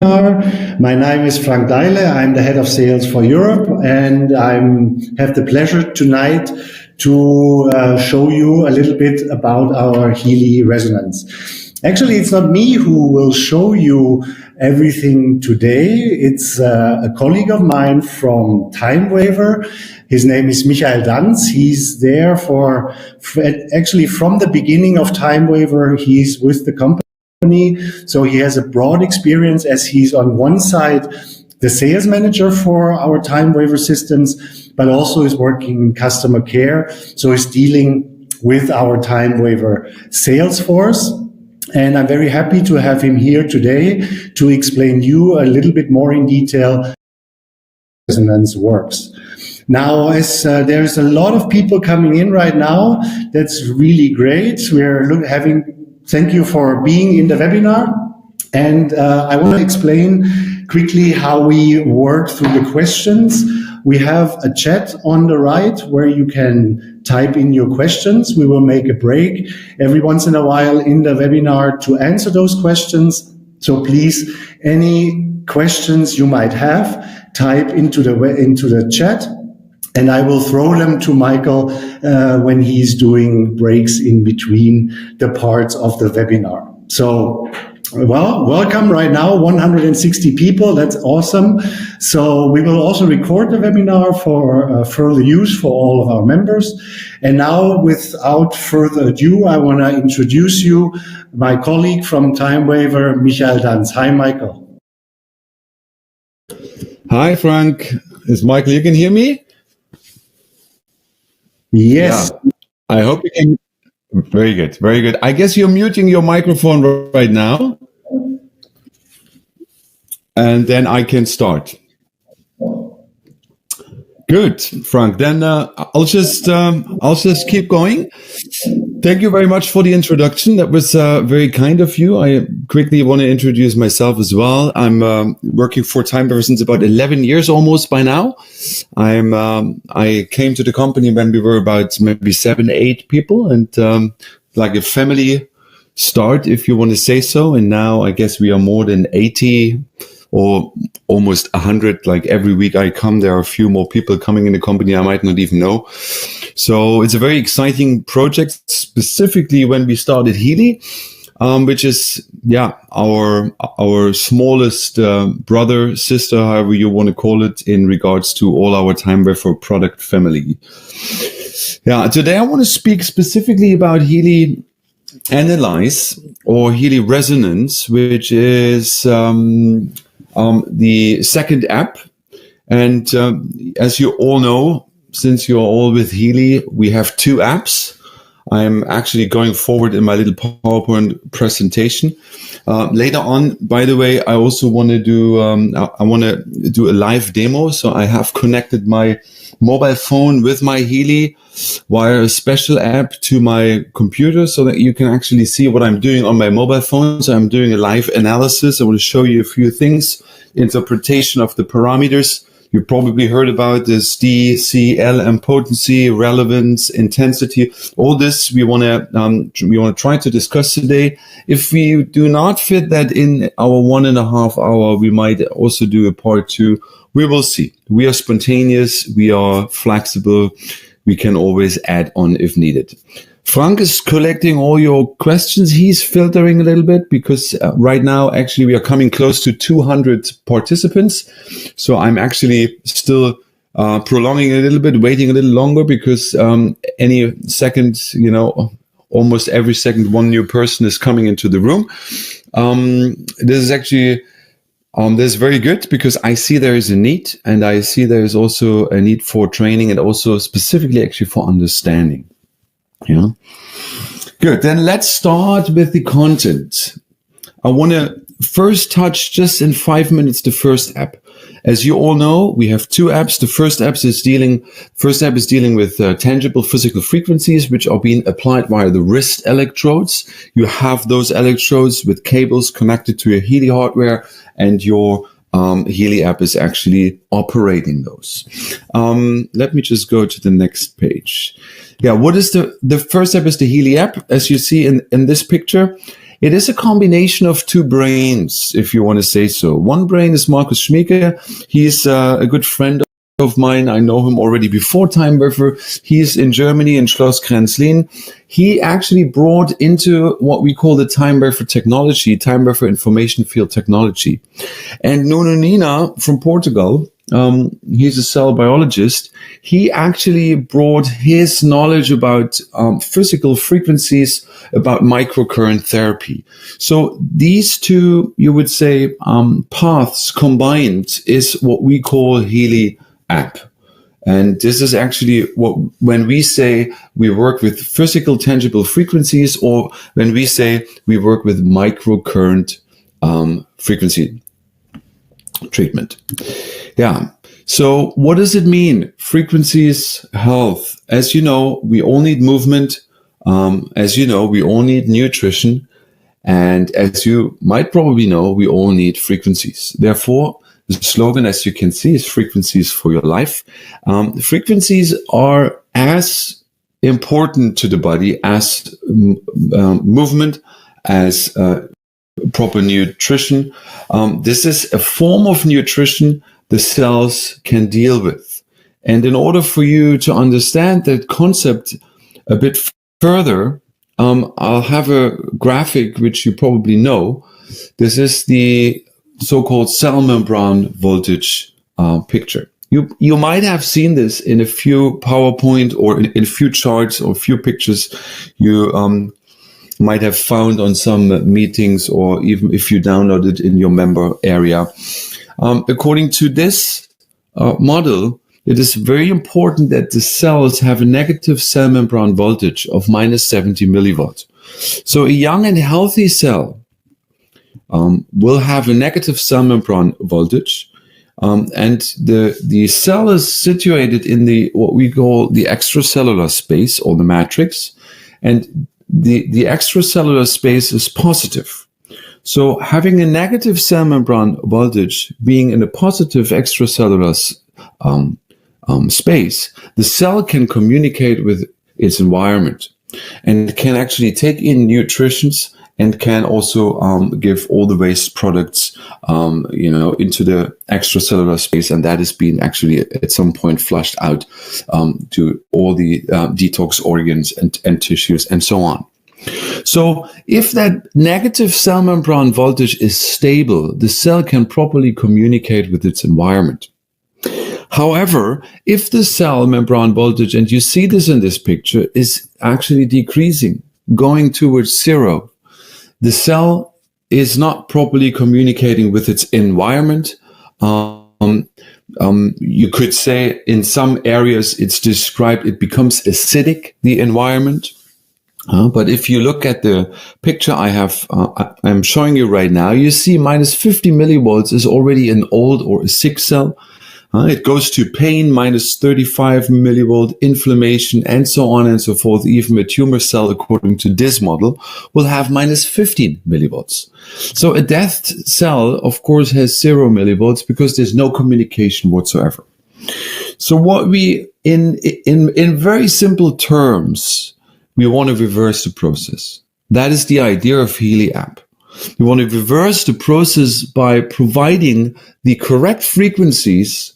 My name is Frank Deile. I'm the head of sales for Europe, and I have the pleasure tonight to show you a little bit about our Healy resonance. Actually, it's not me who will show you everything today. It's a colleague of mine from TimeWaver. His name is Michael Danz. He's there actually from the beginning of TimeWaver. He's with the company. So he has a broad experience, as he's on one side the sales manager for our TimeWaver systems, but also is working in customer care. So he's dealing with our TimeWaver sales force. And I'm very happy to have him here today to explain you a little bit more in detail how resonance works. Now, as there's a lot of people coming in right now, that's really great. Thank you for being in the webinar. And I want to explain quickly how we work through the questions. We have a chat on the right where you can type in your questions. We will make a break every once in a while in the webinar to answer those questions. So please, any questions you might have, type into the chat. And I will throw them to Michael when he's doing breaks in between the parts of the webinar. So, well, welcome right now, 160 people. That's awesome. So we will also record the webinar for further use for all of our members. And now, without further ado, I want to introduce you my colleague from TimeWaver, Michael Danz. Hi, Michael. Hi, Frank. Is Michael, you can hear me? Yes. Yeah. I hope you can. Very good. Very good. I guess you're muting your microphone right now. And then I can start. Good, Frank. Then I'll just keep going. Thank you very much for the introduction. That was very kind of you. I quickly want to introduce myself as well. I'm working for TimeWaver since about 11 years almost by now. I came to the company when we were about maybe 7, 8 people, and like a family start, if you want to say so. And now I guess we are more than 80 or almost 100. Like every week I come, there are a few more people coming in the company I might not even know. So it's a very exciting project, specifically when we started Healy, which is, our smallest brother, sister, however you want to call it, in regards to all our TimeWaver product family. Yeah, today I want to speak specifically about Healy Analyze or Healy Resonance, which is the second app. And as you all know, since you're all with Healy, we have 2 apps. I'm actually going forward in my little PowerPoint presentation. Later on, by the way, I also want to do a live demo. So I have connected my mobile phone with my Healy via a special app to my computer so that you can actually see what I'm doing on my mobile phone. So I'm doing a live analysis. I want to show you a few things, interpretation of the parameters. You probably heard about this D, C, L, and potency, relevance, intensity. All this we want to try to discuss today. If we do not fit that in our 1.5 hour, we might also do a part 2. We will see. We are spontaneous. We are flexible. We can always add on if needed. Frank is collecting all your questions. He's filtering a little bit because right now, actually, we are coming close to 200 participants. So I'm actually still prolonging a little bit, waiting a little longer because any second, almost every second, one new person is coming into the room. This is actually this is very good because I see there is a need, and I see there is also a need for training and also specifically actually for understanding. Yeah. Good. Then let's start with the content. I want to first touch just in 5 minutes the first app. As you all know, we have 2 apps. The first app is dealing with tangible physical frequencies, which are being applied via the wrist electrodes. You have those electrodes with cables connected to your Healy hardware, and your Healy app is actually operating those. Let me just go to the next page. Yeah, what is the first app is the Healy app, as you see in this picture. It is a combination of two brains, if you want to say so. One brain is Markus Schmieke. He's a good friend of mine. I know him already before Timewerfer. He's in Germany in Schloss Kränzlin. He actually brought into what we call the Timewerfer technology, Timewerfer information field technology. And Nuno Nina from Portugal, he's a cell biologist. He actually brought his knowledge about physical frequencies, about microcurrent therapy. So these two, you would say, paths combined is what we call Healy app. And this is actually what, when we say we work with physical tangible frequencies, or when we say we work with microcurrent frequency treatment. Yeah. So what does it mean? Frequencies, health. As you know, we all need movement. As you know, we all need nutrition. And as you might probably know, we all need frequencies. Therefore, the slogan, as you can see, is frequencies for your life. Frequencies are as important to the body as movement, as proper nutrition. This is a form of nutrition the cells can deal with. And in order for you to understand that concept a bit further, I'll have a graphic which you probably know. This is the so-called cell membrane voltage picture. You might have seen this in a few PowerPoint or in a few charts or a few pictures you might have found on some meetings, or even if you download it in your member area. According to this model, it is very important that the cells have a negative cell membrane voltage of minus 70 millivolts. So a young and healthy cell will have a negative cell membrane voltage, and the cell is situated in the what we call the extracellular space, or the matrix, and the extracellular space is positive. So having a negative cell membrane voltage, being in a positive extracellular space, the cell can communicate with its environment and can actually take in nutrients and can also give all the waste products, into the extracellular space, and that is being actually at some point flushed out to all the detox organs and tissues and so on. So if that negative cell membrane voltage is stable, the cell can properly communicate with its environment. However, if the cell membrane voltage, and you see this in this picture, is actually decreasing, going towards zero, the cell is not properly communicating with its environment. You could say in some areas it's described, it becomes acidic, the environment. But if you look at the picture I'm showing you right now, you see minus 50 millivolts is already an old or a sick cell. It goes to pain, minus 35 millivolt, inflammation, and so on and so forth. Even a tumor cell, according to this model, will have minus 15 millivolts. So a death cell, of course, has 0 millivolts because there's no communication whatsoever. So what we, in very simple terms, we want to reverse the process. That is the idea of Healy app. We want to reverse the process by providing the correct frequencies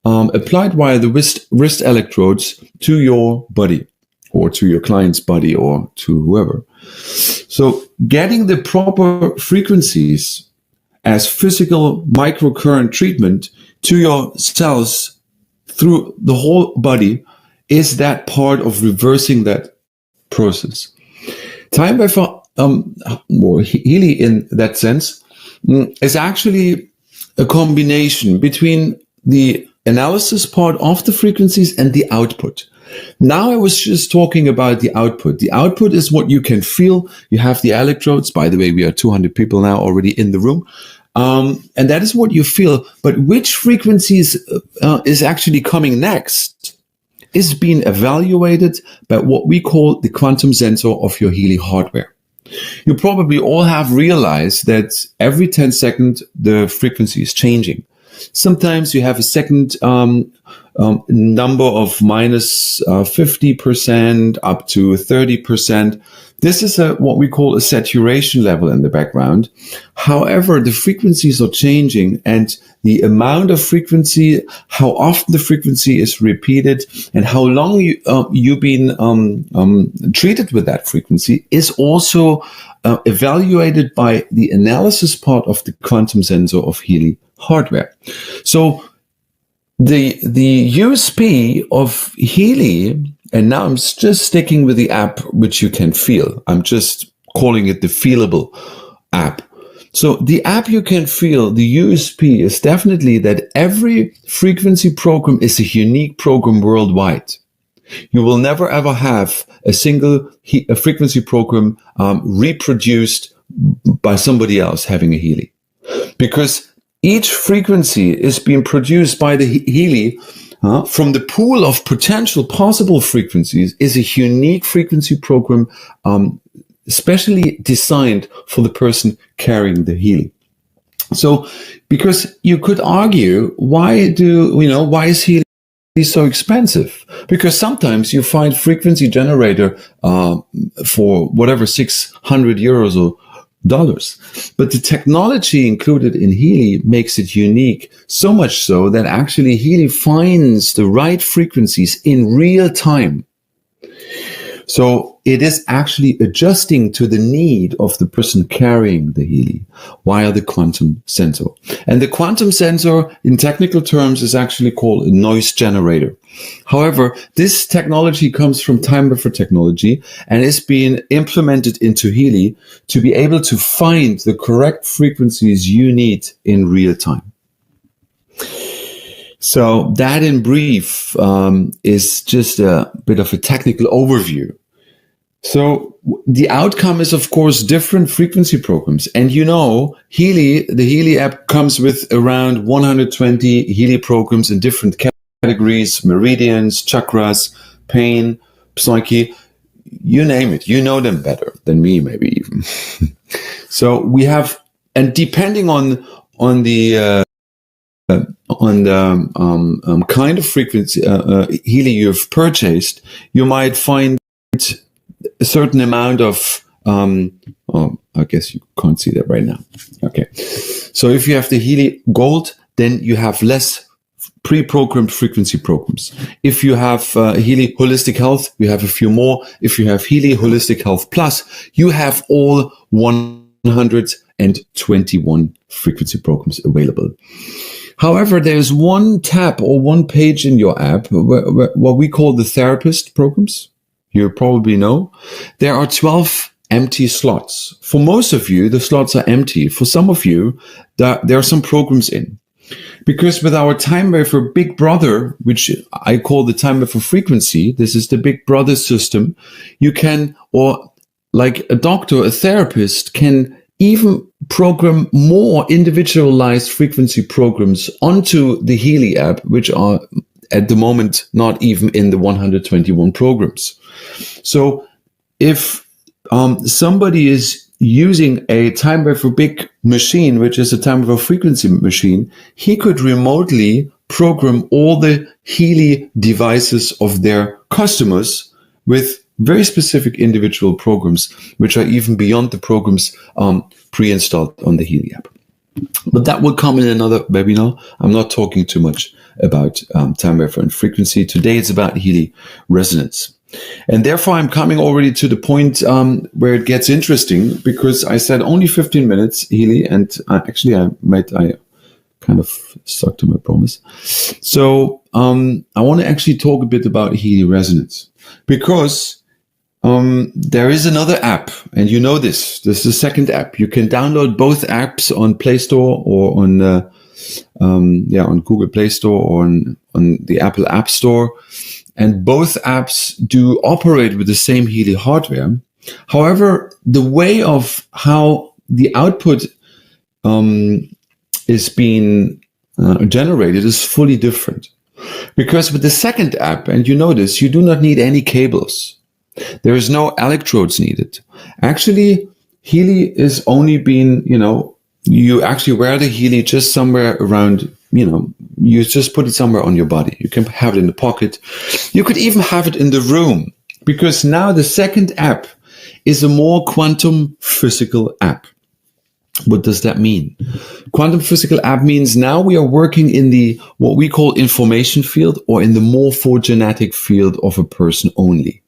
applied via the wrist electrodes to your body, or to your client's body, or to whoever. So getting the proper frequencies as physical microcurrent treatment to your cells through the whole body is that part of reversing that process. Timewerfer, or Healy in that sense, is actually a combination between the analysis part of the frequencies and the output. Now I was just talking about the output. The output is what you can feel. You have the electrodes. By the way, we are 200 people now already in the room. And that is what you feel. But which frequencies is actually coming next is being evaluated by what we call the quantum sensor of your Healy hardware. You probably all have realized that every 10 seconds, the frequency is changing. Sometimes you have a second number of minus 50% up to 30%. this is what we call a saturation level in the background. However, the frequencies are changing, and the amount of frequency, how often the frequency is repeated, and how long you've been treated with that frequency is also evaluated by the analysis part of the quantum sensor of Healy hardware. So the USP of Healy, and now I'm just sticking with the app which you can feel. I'm just calling it the feelable app. So the app you can feel, the USP is definitely that every frequency program is a unique program worldwide. You will never ever have a single frequency program reproduced by somebody else having a Healy. Because each frequency is being produced by the Healy from the pool of potential possible frequencies is a unique frequency program, specially designed for the person carrying the Healy. So, because you could argue, why is Healy so expensive? Because sometimes you find frequency generator for whatever, 600 euros or dollars. But the technology included in Healy makes it unique, so much so that actually Healy finds the right frequencies in real time. So it is actually adjusting to the need of the person carrying the Healy via the quantum sensor. And the quantum sensor, in technical terms, is actually called a noise generator. However, this technology comes from time buffer technology and is being implemented into Healy to be able to find the correct frequencies you need in real time. So that in brief is just a bit of a technical overview. So the outcome is, of course, different frequency programs. And Healy, the Healy app comes with around 120 Healy programs in different categories: meridians, chakras, pain, psyche, you name it. You know them better than me, maybe even. So we have, and depending on the kind of frequency Healy you've purchased, you might find a certain amount of I guess you can't see that right now. Okay, so if you have the Healy Gold, then you have less pre-programmed frequency programs. If you have Healy Holistic Health, you have a few more. If you have Healy Holistic Health Plus, you have all 121 frequency programs available. However, there's one tab or one page in your app, what we call the therapist programs. You probably know. There are 12 empty slots. For most of you, the slots are empty. For some of you, there are some programs in. Because with our time waver Big Brother, which I call the time waver frequency, this is the Big Brother system, you can, or like a doctor, a therapist can even program more individualized frequency programs onto the Healy app, which are at the moment not even in the 121 programs. So if somebody is using a time waver big machine, which is a time waver frequency machine, he could remotely program all the Healy devices of their customers with very specific individual programs, which are even beyond the programs pre-installed on the Healy app. But that will come in another webinar. I'm not talking too much about time waver and frequency. Today it's about Healy resonance. And therefore, I'm coming already to the point where it gets interesting, because I said only 15 minutes, Healy, and I kind of stuck to my promise. So I want to actually talk a bit about Healy resonance, because there is another app, and you know this. This is the second app. You can download both apps on Play Store or on Google Play Store or on the Apple App Store. And both apps do operate with the same Healy hardware. However, the way of how the output is being generated is fully different. Because with the second app, and you notice, you do not need any cables. There is no electrodes needed. Actually, Healy is only being, you actually wear the Healy just somewhere around, you just put it somewhere on your body. You can have it in the pocket. You could even have it in the room, because now the second app is a more quantum physical app. What does that mean? Quantum physical app means now we are working in the what we call information field, or in the morphogenetic field of a person only.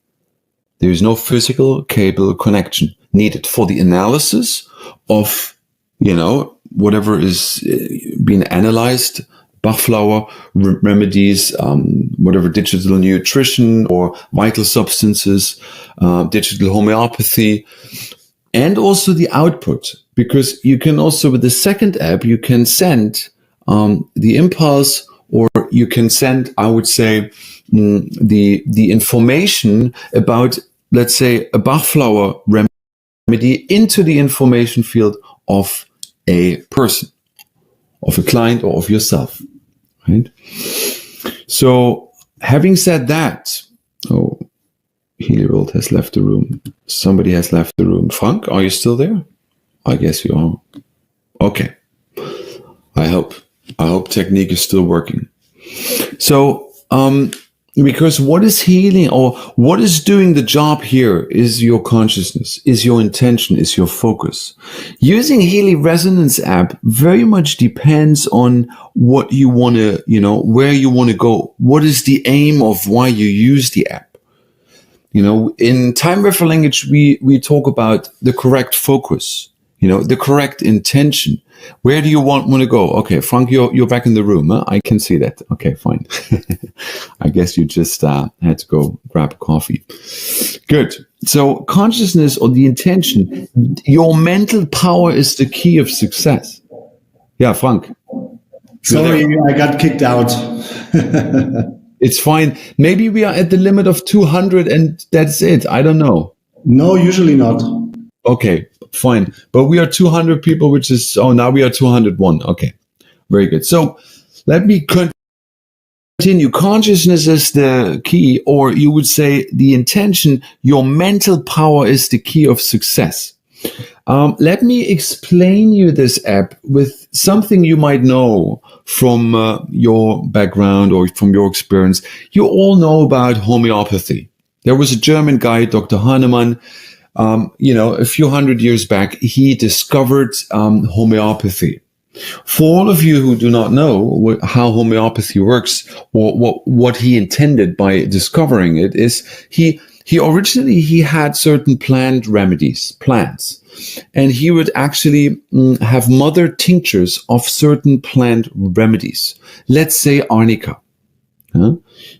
There is no physical cable connection needed for the analysis of, whatever is being analyzed, Bachflower remedies, whatever digital nutrition or vital substances, digital homeopathy, and also the output. Because you can also, with the second app, you can send the impulse, or you can send, I would say, the information about, let's say, a Bachflower remedy into the information field of a person, of a client, or of yourself, right? So, having said that, Healy has left the room. Somebody has left the room. Frank, are you still there? I guess you are. Okay. I hope technique is still working. So, because what is healing, or what is doing the job here, is your consciousness, is your intention, is your focus. Using Healy Resonance app very much depends on what you want to, where you want to go. What is the aim of why you use the app? In Time Waveform language, we talk about the correct focus, the correct intention. Where do you want to go? Okay, Frank, you're back in the room. Huh? I can see that. Okay, fine. I guess you just had to go grab a coffee. Good. So consciousness, or the intention, your mental power is the key of success. Yeah, Frank. Sorry, I got kicked out. It's fine. Maybe we are at the limit of 200 and that's it. I don't know. No, usually not. Okay, fine. But we are 200 people, which is, now we are 201. Okay, very good. So let me continue. Consciousness is the key, or you would say the intention. Your mental power is the key of success. Let me explain you this app with something you might know from your background or from your experience. You all know about homeopathy. There was a German guy, Dr. Hahnemann, a few hundred years back. He discovered homeopathy. For all of you who do not know how homeopathy works, or what he intended by discovering it, is he originally had certain plant remedies, plants, and he would actually have mother tinctures of certain plant remedies. Let's say arnica.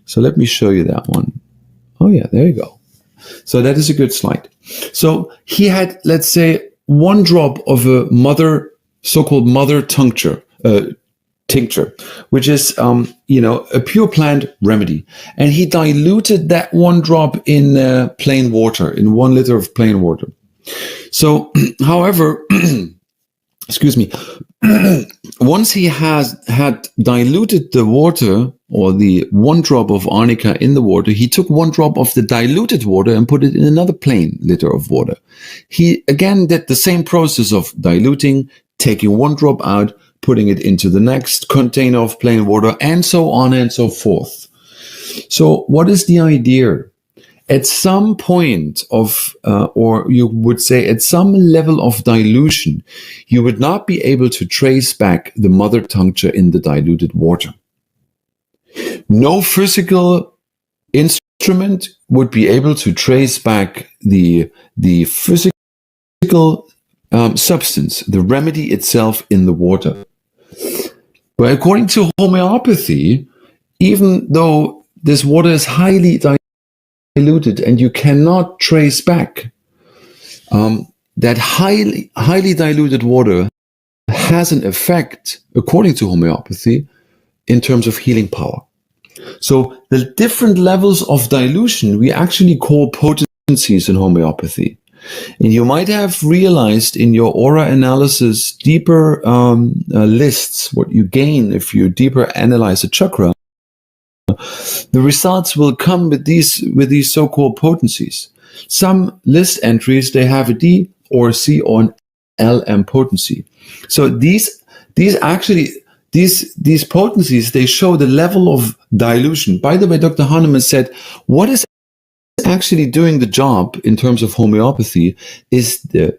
So let me show you that one. Oh yeah, there you go. So that is a good slide. So he had, let's say, one drop of a so-called mother tincture, which is, a pure plant remedy. And he diluted that one drop in plain water, in 1 liter of plain water. So, however, excuse me, once he had diluted the water, or the one drop of arnica in the water, he took one drop of the diluted water and put it in another plain liter of water. He again did the same process of diluting, taking one drop out, putting it into the next container of plain water, and so on and so forth. So what is the idea? At some point of, or you would say at some level of dilution, you would not be able to trace back the mother tincture in the diluted water. No physical instrument would be able to trace back the physical substance, the remedy itself in the water. But according to homeopathy, even though this water is highly diluted and you cannot trace back, that highly diluted water has an effect, according to homeopathy, in terms of healing power. So the different levels of dilution we actually call potencies in homeopathy. And you might have realized in your aura analysis deeper lists what you gain if you deeper analyze a chakra. The results will come with these so-called potencies. Some list entries, they have a D or a C or an LM potency. So these potencies, they show the level of dilution. By the way, Dr. Hahnemann said, what is actually doing the job in terms of homeopathy is the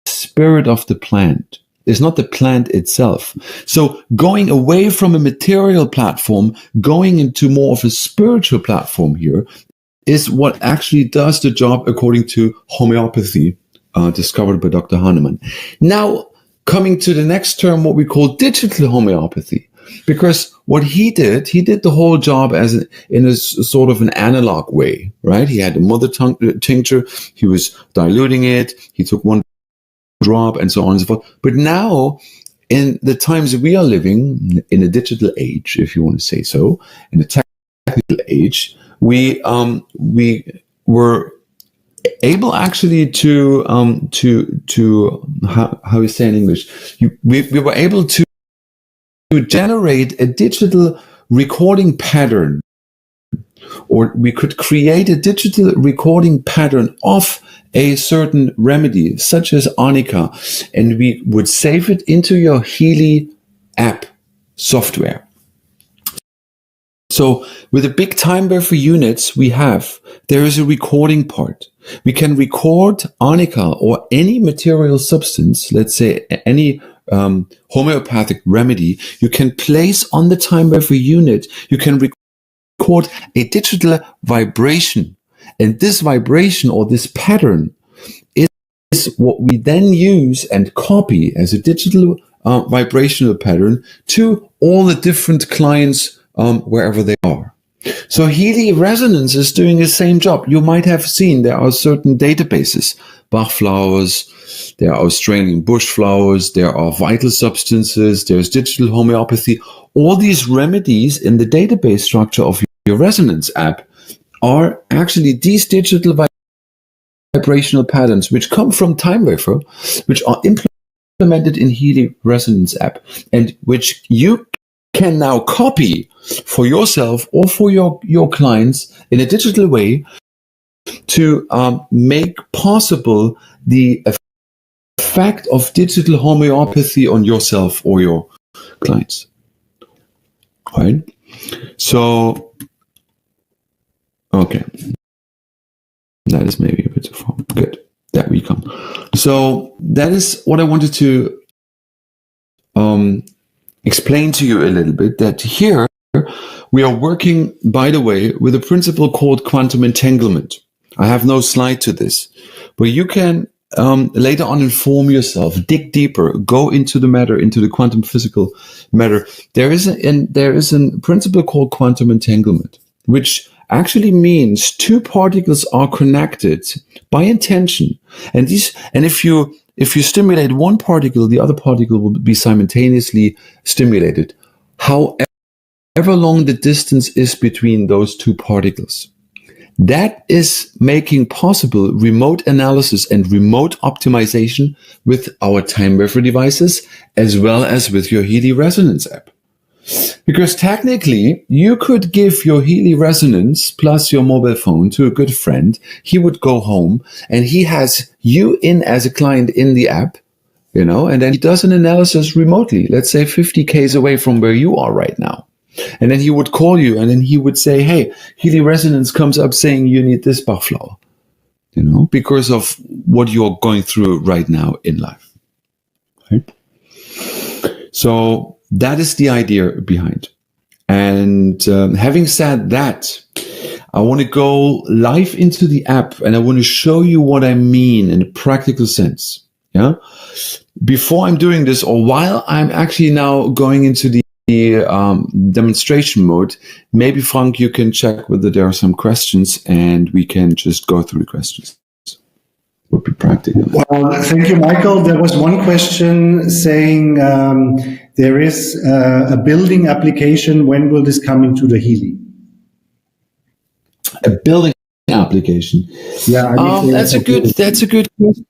spirit of the plant. It's not the plant itself. So going away from a material platform, going into more of a spiritual platform here is what actually does the job according to homeopathy, discovered by Dr. Hahnemann. Now, coming to the next term, what we call digital homeopathy. Because what he did the whole job in a sort of an analog way, right? He had a mother tongue tincture, he was diluting it, he took one drop and so on and so forth. But now, in the times we are living, in a digital age, if you want to say so, in a technical age, we were able actually to how you say in English, we were able to generate a digital recording pattern, or we could create a digital recording pattern of a certain remedy, such as arnica, and we would save it into your Healy app software. So with the big time buffer units there is a recording part. We can record arnica or any material substance, let's say any homeopathic remedy, you can place on the time buffer unit, you can record a digital vibration. And this vibration or this pattern is what we then use and copy as a digital vibrational pattern to all the different clients wherever they are. So Healy Resonance is doing the same job. You might have seen there are certain databases, Bach flowers, there are Australian bush flowers, there are vital substances, there's digital homeopathy. All these remedies in the database structure of your Resonance app are actually these digital vibrational patterns which come from Time Wafer, which are implemented in Healy Resonance app, and which you can now copy for yourself or for your clients in a digital way to make possible the effect of digital homeopathy on yourself or your clients. Right? So, okay. That is maybe a bit too far. Good. There we come. So that is what I wanted to explain to you a little bit, that here we are working, by the way, with a principle called quantum entanglement. I have no slide to this, but you can later on inform yourself, dig deeper, go into the matter, into the quantum physical matter. There is a principle called quantum entanglement, which actually means two particles are connected by intention, and if you stimulate one particle, the other particle will be simultaneously stimulated, however long the distance is between those two particles. That is making possible remote analysis and remote optimization with our time buffer devices, as well as with your Healy Resonance app. Because technically, you could give your Healy Resonance plus your mobile phone to a good friend. He would go home and he has you in as a client in the app, and then he does an analysis remotely, let's say 50 k's away from where you are right now. And then he would call you and then he would say, hey, Healy Resonance comes up saying you need this Bach flower, because of what you're going through right now in life. Right? So that is the idea behind. And having said that, I want to go live into the app and I want to show you what I mean in a practical sense. Yeah. Before I'm doing this, or while I'm actually now going into the demonstration mode, maybe Frank, you can check whether there are some questions and we can just go through the questions. Would be practical. Well, thank you, Michael. There was one question saying there is a building application. When will this come into the Healy? A building application. Yeah, that's a good question.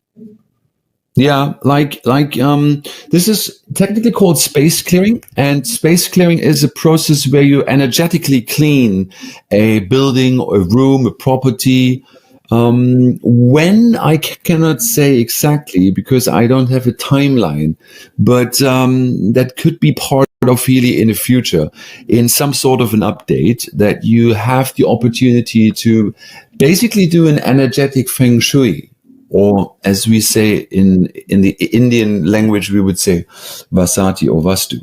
Yeah, like this is technically called space clearing, and space clearing is a process where you energetically clean a building, a room, a property, When I cannot say exactly because I don't have a timeline, but that could be part of Healy in the future, in some sort of an update, that you have the opportunity to basically do an energetic feng shui, or as we say in the Indian language, we would say vasati or vastu.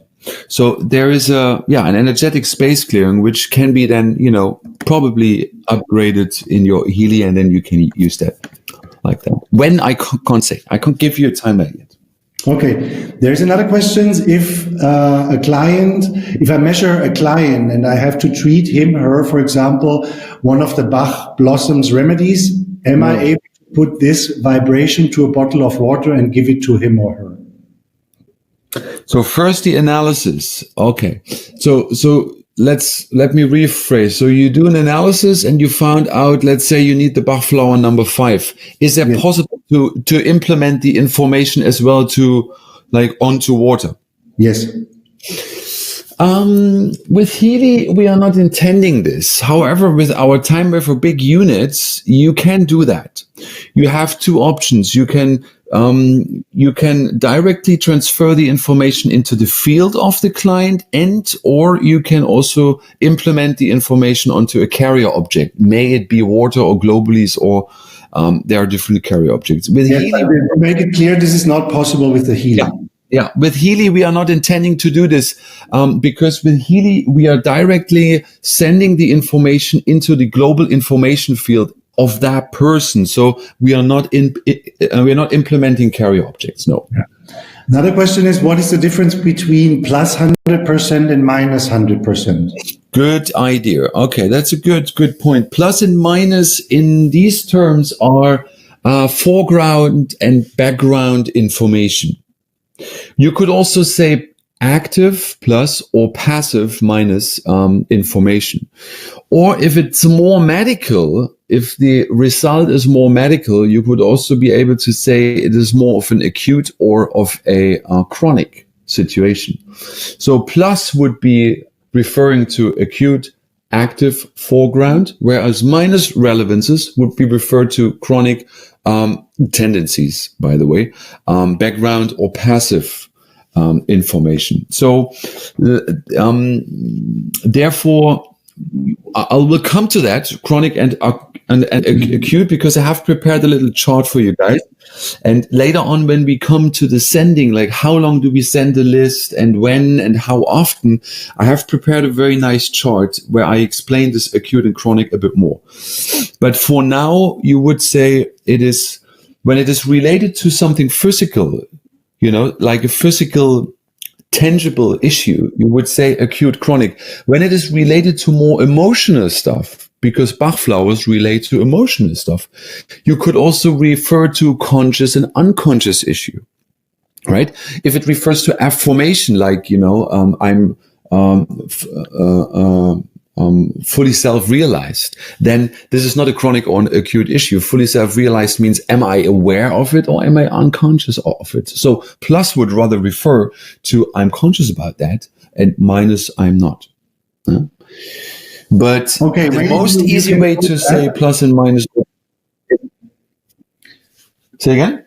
So there is an energetic space clearing, which can be then, probably upgraded in your Healy, and then you can use that like that. When I can't say, I can't give you a timeline yet. Okay, there's another question. If I measure a client and I have to treat him, her, for example, one of the Bach Blossoms remedies, am I able to put this vibration to a bottle of water and give it to him or her? So first the analysis. Okay. So let me rephrase. So you do an analysis and you found out, let's say you need the Bach flower number 5. Is it possible to implement the information as well to onto water? Yes. With Healy, we are not intending this. However, with our time wave for big units, you can do that. You have two options. You can directly transfer the information into the field of the client, or you can also implement the information onto a carrier object. May it be water or globules, or there are different carrier objects. With Healy, to make it clear, this is not possible with the Healy. Yeah, with Healy, we are not intending to do this because with Healy, we are directly sending the information into the global information field of that person. So we are not we're not implementing carrier objects. No. Yeah. Another question is, what is the difference between plus 100% and minus 100%? Good idea. Okay, that's a good point. Plus and minus in these terms are foreground and background information. You could also say active plus or passive minus information. Or if it's more medical, if the result is more medical, you could also be able to say it is more of an acute or of a chronic situation. So plus would be referring to acute, active, foreground, whereas minus relevances would be referred to chronic tendencies, by the way, background or passive information. So therefore, I will come to that, chronic and acute, because I have prepared a little chart for you guys. And later on, when we come to the sending, like how long do we send the list and when and how often, I have prepared a very nice chart where I explain this acute and chronic a bit more. But for now, you would say it is, when it is related to something physical, like a physical tangible issue, you would say acute chronic. When it is related to more emotional stuff, because Bach flowers relate to emotional stuff, you could also refer to conscious and unconscious issue, right? If it refers to affirmation, like, I'm fully self-realized, then this is not a chronic or an acute issue. Fully self-realized means, am I aware of it or am I unconscious of it? So plus would rather refer to I'm conscious about that, and minus I'm not. But the most easy way to say plus and minus. Say again?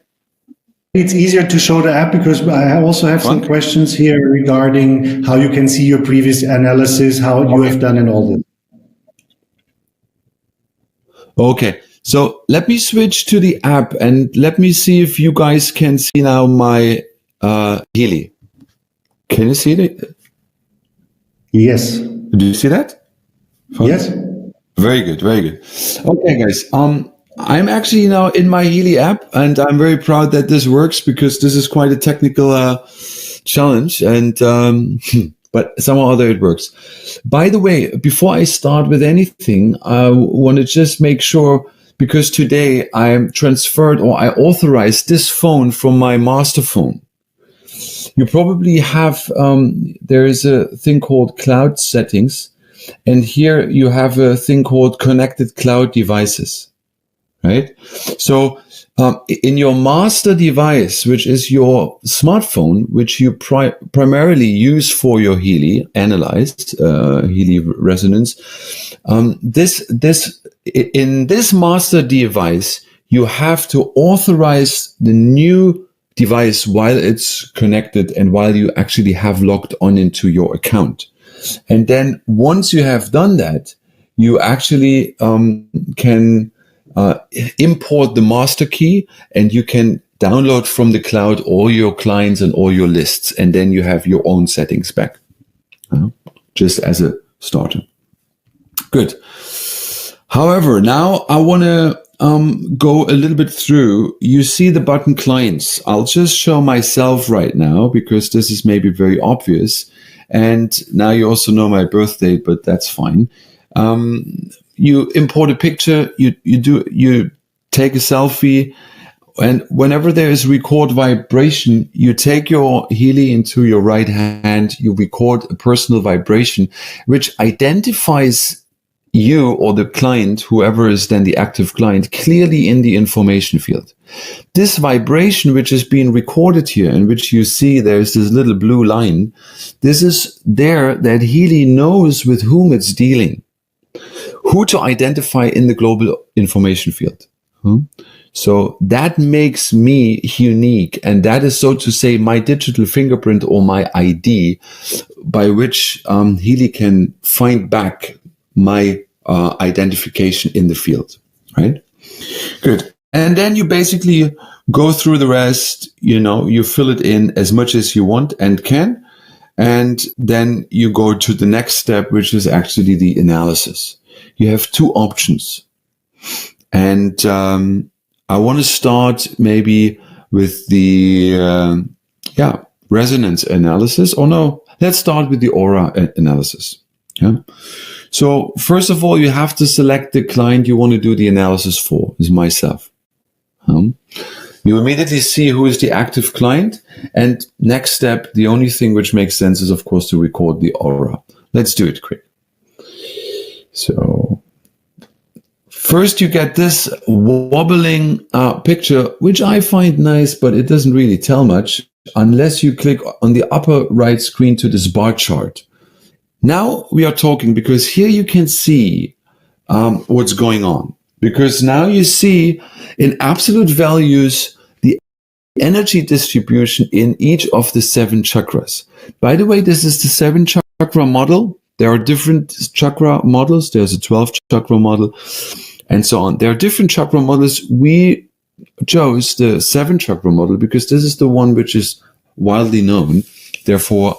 It's easier to show the app because I also have some questions here regarding how you can see your previous analysis, how you have done and all this. Okay, so let me switch to the app and let me see if you guys can see now my Healy. Can you see it? Yes. Do you see that? Fine. Yes. Very good, very good. Okay, guys. I'm actually now in my Healy app, and I'm very proud that this works because this is quite a technical challenge, and but somehow or other it works. By the way, before I start with anything, I want to just make sure, because today I transferred or I authorized this phone from my master phone. You probably have, there is a thing called cloud settings, and here you have a thing called connected cloud devices. right? So in your master device, which is your smartphone, which you primarily use for your Healy analyzed Healy resonance, in this master device, you have to authorize the new device while it's connected and while you actually have logged on into your account. And then once you have done that, you actually can import the master key, and you can download from the cloud all your clients and all your lists. And then you have your own settings back, just as a starter. Good. However, now I want to go a little bit through. You see the button clients. I'll just show myself right now because this is maybe very obvious. And now you also know my birth date, but that's fine. You import a picture, you take a selfie, and whenever there is record vibration, you take your Healy into your right hand, you record a personal vibration, which identifies you or the client, whoever is then the active client, clearly in the information field. This vibration, which is being recorded here, in which you see there's this little blue line, this is there that Healy knows with whom it's dealing, who to identify in the global information field. So that makes me unique. And that is, so to say, my digital fingerprint or my ID by which Healy can find back my identification in the field, right? Good. And then you basically go through the rest, you fill it in as much as you want and can. And then you go to the next step, which is actually the analysis. You have two options. And I want to start maybe with the resonance analysis. Or no, let's start with the aura analysis. Yeah. So first of all, you have to select the client you want to do the analysis for, is myself. You immediately see who is the active client. And next step, the only thing which makes sense is, of course, to record the aura. Let's do it quick. So first you get this wobbling picture, which I find nice, but it doesn't really tell much unless you click on the upper right screen to this bar chart. Now we are talking, because here you can see what's going on. Because now you see in absolute values the energy distribution in each of the 7 chakras. By the way, this is the 7 chakra model. There are different chakra models. There's a 12 chakra model and so on. There are different chakra models. We chose the 7 chakra model because this is the one which is widely known. Therefore,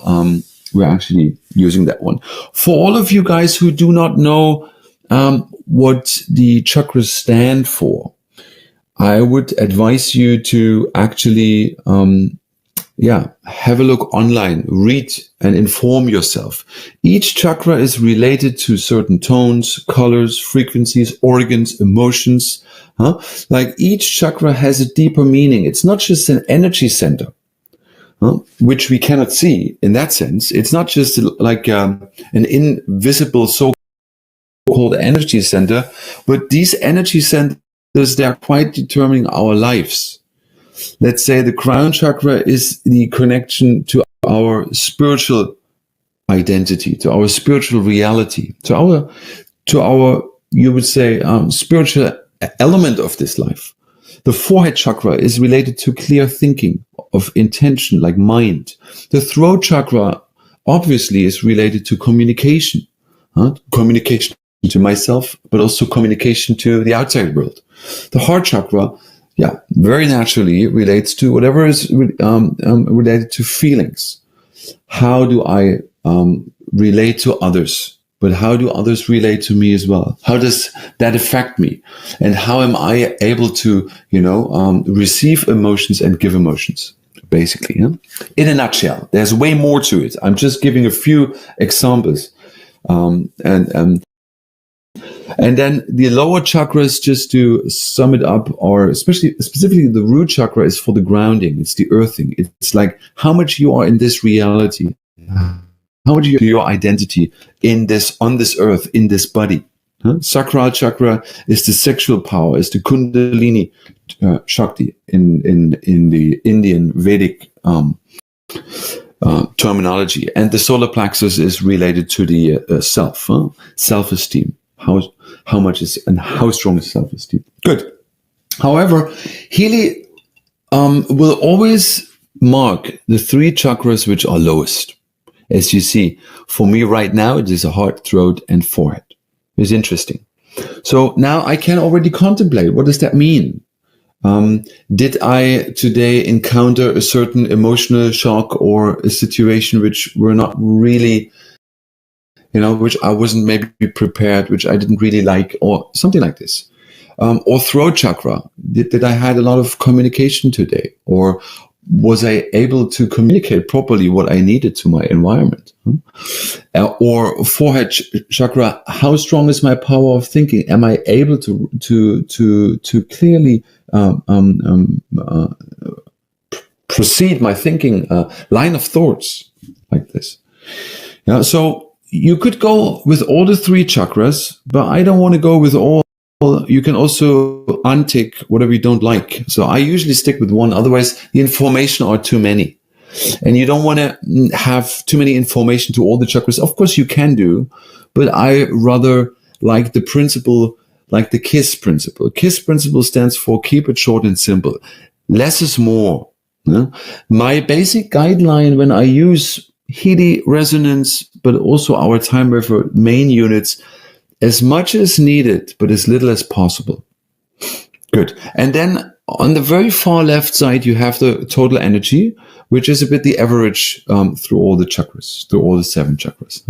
we're actually using that one. For all of you guys who do not know what the chakras stand for, I would advise you to actually have a look online, read and inform yourself. Each chakra is related to certain tones, colors, frequencies, organs, emotions. Like each chakra has a deeper meaning. It's not just an energy center, which we cannot see in that sense. It's not just like an invisible so-called energy center, but these energy centers, they are quite determining our lives. Let's say the crown chakra is the connection to our spiritual identity, to our spiritual reality, to our you would say spiritual element of this life. The forehead chakra is related to clear thinking, of intention, like mind. The throat chakra obviously is related to communication, communication to myself, but also communication to the outside world. The heart chakra, very naturally relates to whatever is related to feelings. How do I relate to others? But how do others relate to me as well? How does that affect me? And how am I able to, receive emotions and give emotions? Basically, in a nutshell, there's way more to it. I'm just giving a few examples, and then the lower chakras, just to sum it up, or specifically the root chakra, is for the grounding. It's the earthing. It's like how much you are in this reality, how much your identity in this, on this earth, in this body. Huh? Sacral chakra is the sexual power, is the Kundalini Shakti in the Indian Vedic terminology, and the solar plexus is related to the self-esteem. How much is and how strong is self-esteem? Good. However, Healy will always mark the 3 chakras which are lowest. As you see, for me right now, it is a heart, throat, and forehead. It's interesting. So now I can already contemplate, what does that mean? Did I today encounter a certain emotional shock or a situation which were not really, which I wasn't maybe prepared, which I didn't really like, or something like this? Or throat chakra. Did I had a lot of communication today? Or was I able to communicate properly what I needed to my environment? Or forehead chakra, how strong is my power of thinking? Am I able to clearly proceed my thinking line of thoughts like this? Yeah, so you could go with all the 3 chakras, but I don't want to go with all. You can also untick whatever you don't like. So I usually stick with one. Otherwise, the information are too many. And you don't want to have too many information to all the chakras. Of course, you can do, but I rather like the principle, like the KISS principle. KISS principle stands for keep it short and simple. Less is more. Yeah? My basic guideline when I use Healy resonance, but also our time waver main units, as much as needed, but as little as possible. Good. And then on the very far left side, you have the total energy, which is a bit the average through all the chakras, through all the 7 chakras.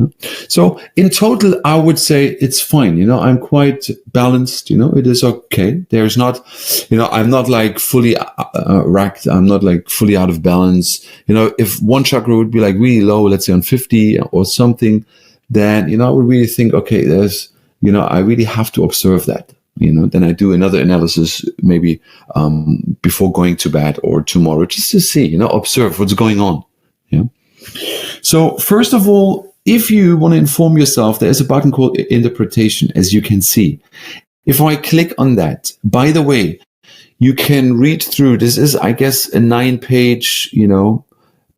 So in total, I would say it's fine. I'm quite balanced. It is okay. There's not, I'm not like fully racked. I'm not like fully out of balance. If one chakra would be like really low, let's say on 50 or something, then, I would really think, okay, there's, I really have to observe that. Then I do another analysis maybe before going to bed or tomorrow, just to see, observe what's going on. Yeah. So first of all, if you want to inform yourself, there's a button called interpretation, as you can see. If I click on that, by the way, you can read through. This is, I guess, a 9-page,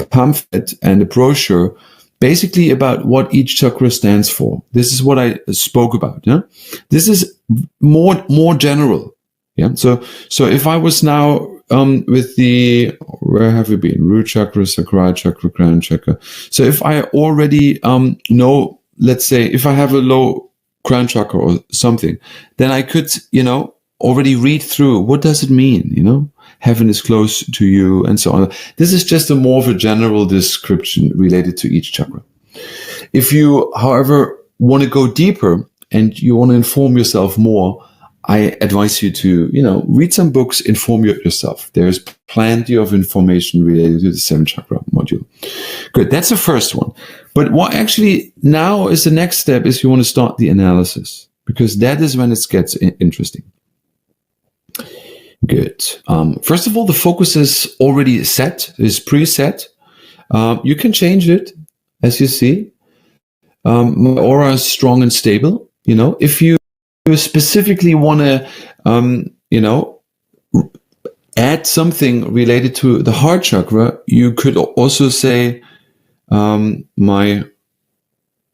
pamphlet and a brochure, basically about what each chakra stands for. This is what I spoke about. Yeah, this is more general. Yeah. So if I was now with the, where have we been? Root chakra, sacral chakra, crown chakra. So if I already know, let's say, if I have a low crown chakra or something, then I could already read through what does it mean. Heaven is close to you, and so on. This is just a more of a general description related to each chakra. If you, however, want to go deeper and you want to inform yourself more, I advise you to, read some books, inform yourself. There's plenty of information related to the 7 chakra module. Good. That's the first one. But what actually now is the next step is you want to start the analysis, because that is when it gets interesting. Good. First of all, the focus is already set, is preset. You can change it, as you see. My aura is strong and stable. If you specifically want to, add something related to the heart chakra, you could also say, my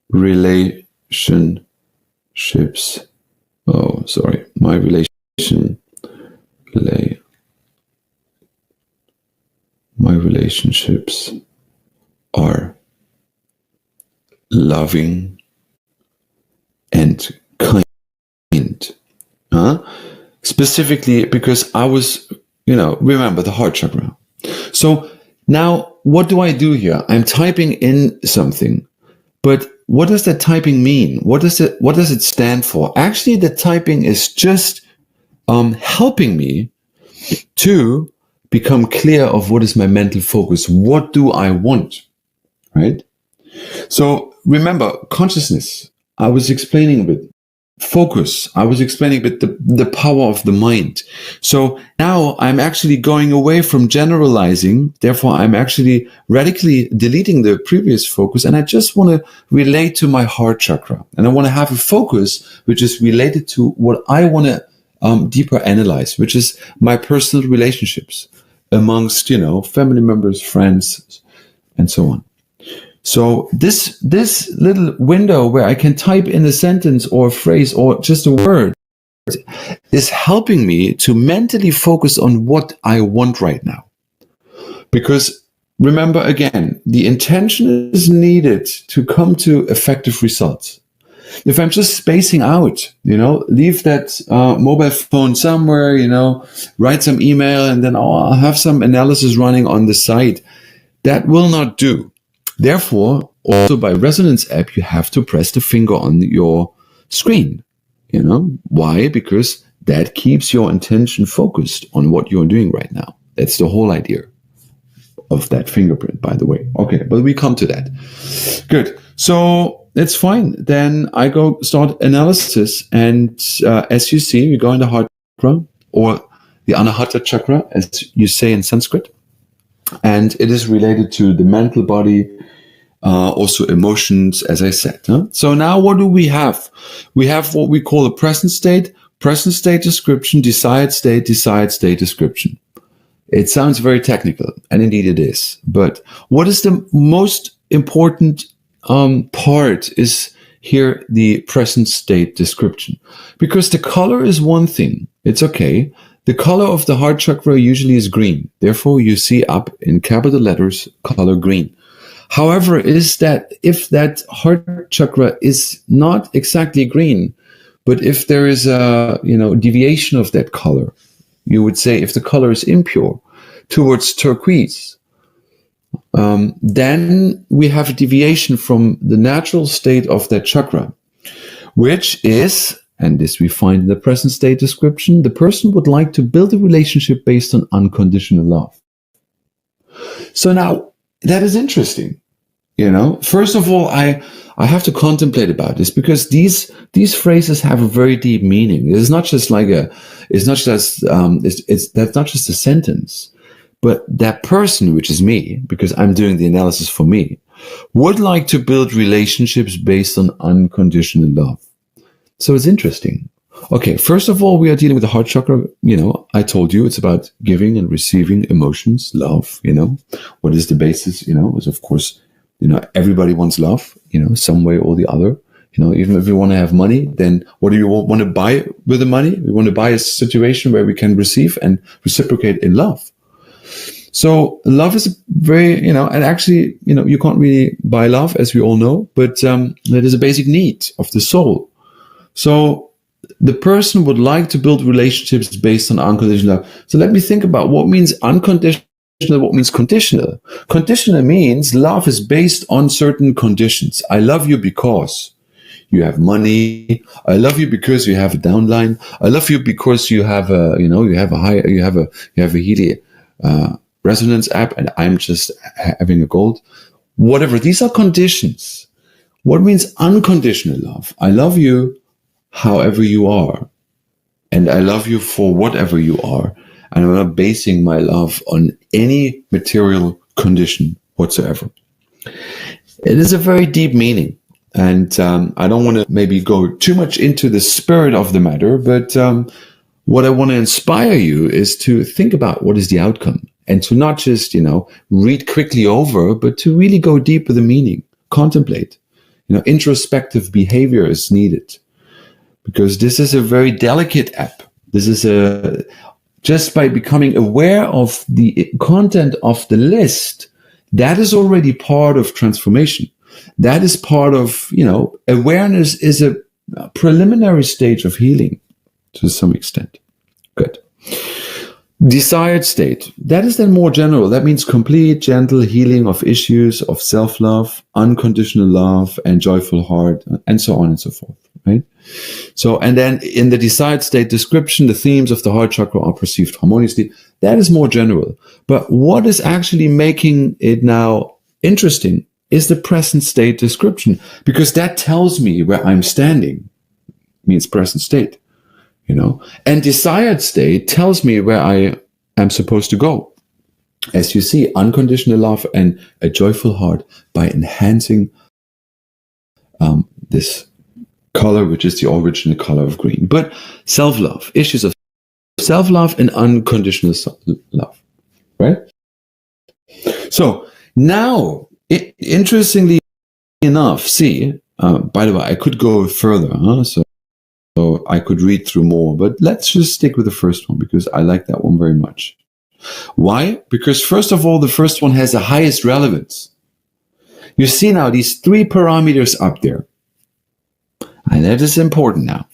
relationships. Oh, sorry. My relationships are loving and kind. Specifically because I was, remember the heart chakra. So now what do I do here? I'm typing in something, but what does that typing mean? What does it stand for? Actually, the typing is just helping me to become clear of what is my mental focus. What do I want? Right? So remember, consciousness. I was explaining a bit. focus. I was explaining a bit the power of the mind. So now I'm actually going away from generalizing. Therefore, I'm actually radically deleting the previous focus. And I just want to relate to my heart chakra. And I want to have a focus which is related to what I want to deeper analyze, which is my personal relationships amongst, family members, friends, and so on. So this little window where I can type in a sentence or a phrase or just a word is helping me to mentally focus on what I want right now. Because remember again, the intention is needed to come to effective results. If I'm just spacing out, leave that mobile phone somewhere, write some email and then I'll have some analysis running on the side, that will not do. Therefore, also by Resonance app, you have to press the finger on your screen. Why? Because that keeps your attention focused on what you're doing right now. That's the whole idea of that fingerprint, by the way. Okay, but we come to that. Good. So it's fine. Then I go start analysis. And as you see, we go in the heart chakra or the Anahata chakra, as you say in Sanskrit. And it is related to the mental body, also emotions, as I said. Huh? So now what do we have? We have what we call a present state description, desired state description. It sounds very technical, and indeed it is. But what is the most important part is here the present state description. Because the color is one thing. It's okay. The color of the heart chakra usually is green. Therefore, you see up in capital letters, color green. However, is that if that heart chakra is not exactly green, but if there is a, deviation of that color, you would say if the color is impure towards turquoise, then we have a deviation from the natural state of that chakra, which is, and this we find in the present state description, the person would like to build a relationship based on unconditional love. So now that is interesting. First of all, I have to contemplate about this because these phrases have a very deep meaning. It's not just that's not just a sentence, but that person, which is me, because I'm doing the analysis for me, would like to build relationships based on unconditional love. So it's interesting. Okay, first of all, we are dealing with the heart chakra. I told you it's about giving and receiving emotions, love. What is the basis? Is of course, everybody wants love, some way or the other. Even if we want to have money, then what do you want to buy with the money? We want to buy a situation where we can receive and reciprocate in love. So love is very, and actually, you can't really buy love, as we all know, but it is a basic need of the soul. So the person would like to build relationships based on unconditional love. So let me think about what means unconditional, what means conditional. Conditional means love is based on certain conditions. I love you because you have money. I love you because you have a downline. I love you because you have a Healy Resonance app, and I'm just having a gold. Whatever. These are conditions. What means unconditional love? I love you however you are, and I love you for whatever you are, and I'm not basing my love on any material condition whatsoever. It is a very deep meaning, and I don't want to maybe go too much into the spirit of the matter, but what I want to inspire you is to think about what is the outcome, and to not just, read quickly over, but to really go deep with the meaning, contemplate. Introspective behavior is needed. Because this is a very delicate app. This is just by becoming aware of the content of the list, that is already part of transformation. That is part of, awareness is a preliminary stage of healing to some extent. Good. Desired state. That is then more general. That means complete, gentle healing of issues of self-love, unconditional love, and joyful heart, and so on and so forth. Right? So, and then in the desired state description, the themes of the heart chakra are perceived harmoniously. That is more general. But what is actually making it now interesting is the present state description, because that tells me where I'm standing. means present state, and desired state tells me where I am supposed to go. As you see, unconditional love and a joyful heart by enhancing this color, which is the original color of green. But self-love, issues of self-love and unconditional love, right? So now, interestingly enough, see, by the way, I could go further, so I could read through more, but let's just stick with the first one because I like that one very much. Why? Because first of all, the first one has the highest relevance. You see now these 3 parameters up there, and that is important now.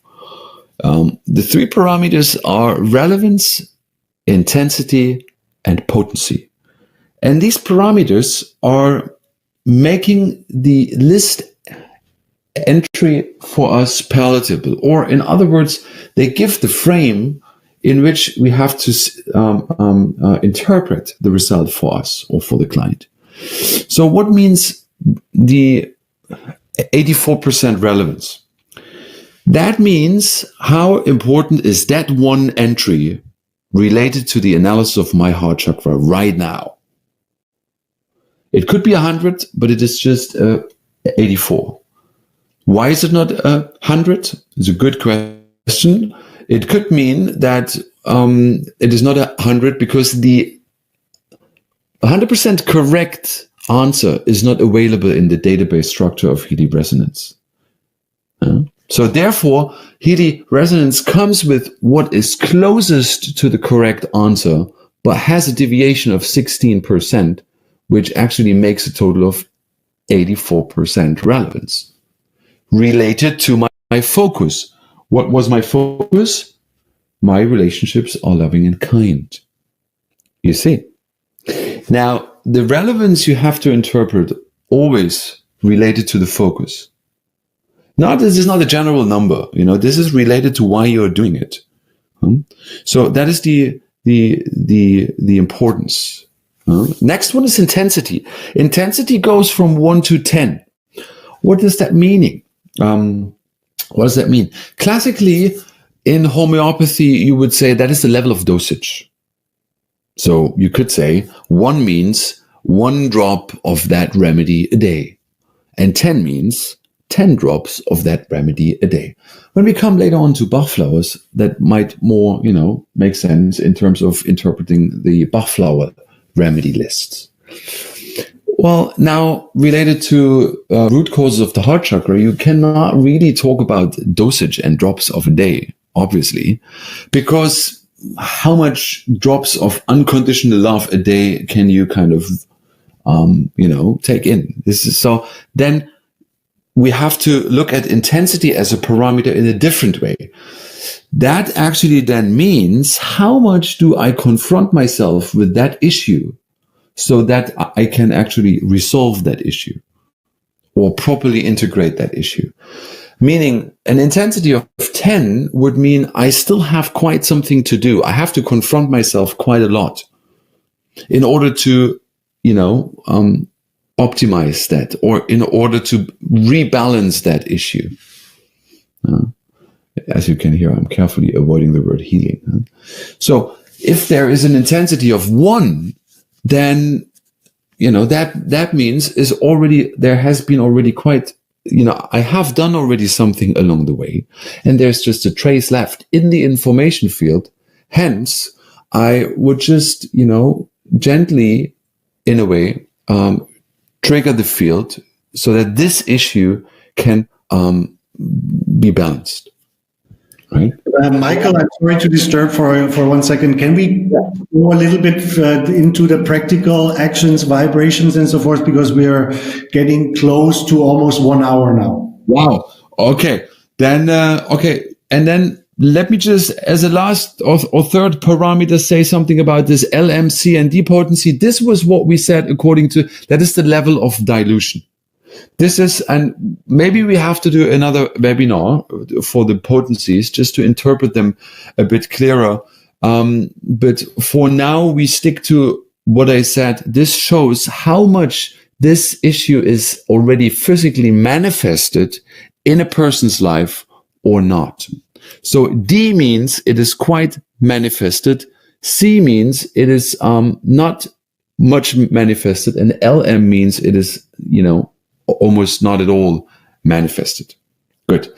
The 3 parameters are relevance, intensity, and potency. And these parameters are making the list entry for us palatable, or in other words, they give the frame in which we have to interpret the result for us or for the client. So what means the 84% relevance? That means how important is that one entry related to the analysis of my heart chakra right now? It could be 100, but it is just 84. Why is it not 100? It's a good question. It could mean that it is not 100 because the 100% correct answer is not available in the database structure of Healy resonance. So therefore, Healy resonance comes with what is closest to the correct answer, but has a deviation of 16%, which actually makes a total of 84% relevance. Related to my focus. What was my focus? My relationships are loving and kind. You see? Now, the relevance you have to interpret always related to the focus. Now, this is not a general number, this is related to why you're doing it. So that is the importance. Next one is intensity. Intensity goes from 1 to 10. What does that mean? What does that mean? Classically, in homeopathy, you would say that is the level of dosage. So you could say 1 means 1 drop of that remedy a day. And 10 means 10 drops of that remedy a day. When we come later on to Bach flowers, that might more, make sense in terms of interpreting the Bach flower remedy lists. Well, now related to root causes of the heart chakra, you cannot really talk about dosage and drops of a day, obviously, because how much drops of unconditional love a day can you kind of, take in? So then we have to look at intensity as a parameter in a different way. That actually then means how much do I confront myself with that issue so that I can actually resolve that issue or properly integrate that issue. Meaning an intensity of 10 would mean I still have quite something to do. I have to confront myself quite a lot in order to, optimize that, or in order to rebalance that issue. As you can hear, I'm carefully avoiding the word healing. So if there is an intensity of 1, then, that means there has been already quite, I have done already something along the way, and there's just a trace left in the information field. Hence, I would just, gently, in a way, trigger the field so that this issue can be balanced. Right? Michael, I'm sorry to disturb for 1 second. Can we go a little bit into the practical actions, vibrations, and so forth? Because we are getting close to almost 1 hour now. Wow. Okay. Then, And then let me just, as a last or third parameter, say something about this LMC and D potency. This was what we said according to, that is the level of dilution. This is, and maybe we have to do another webinar for the potencies just to interpret them a bit clearer. But for now, we stick to what I said. This shows how much this issue is already physically manifested in a person's life or not. So D means it is quite manifested. C means it is not much manifested, and LM means it is, almost not at all manifested. Good.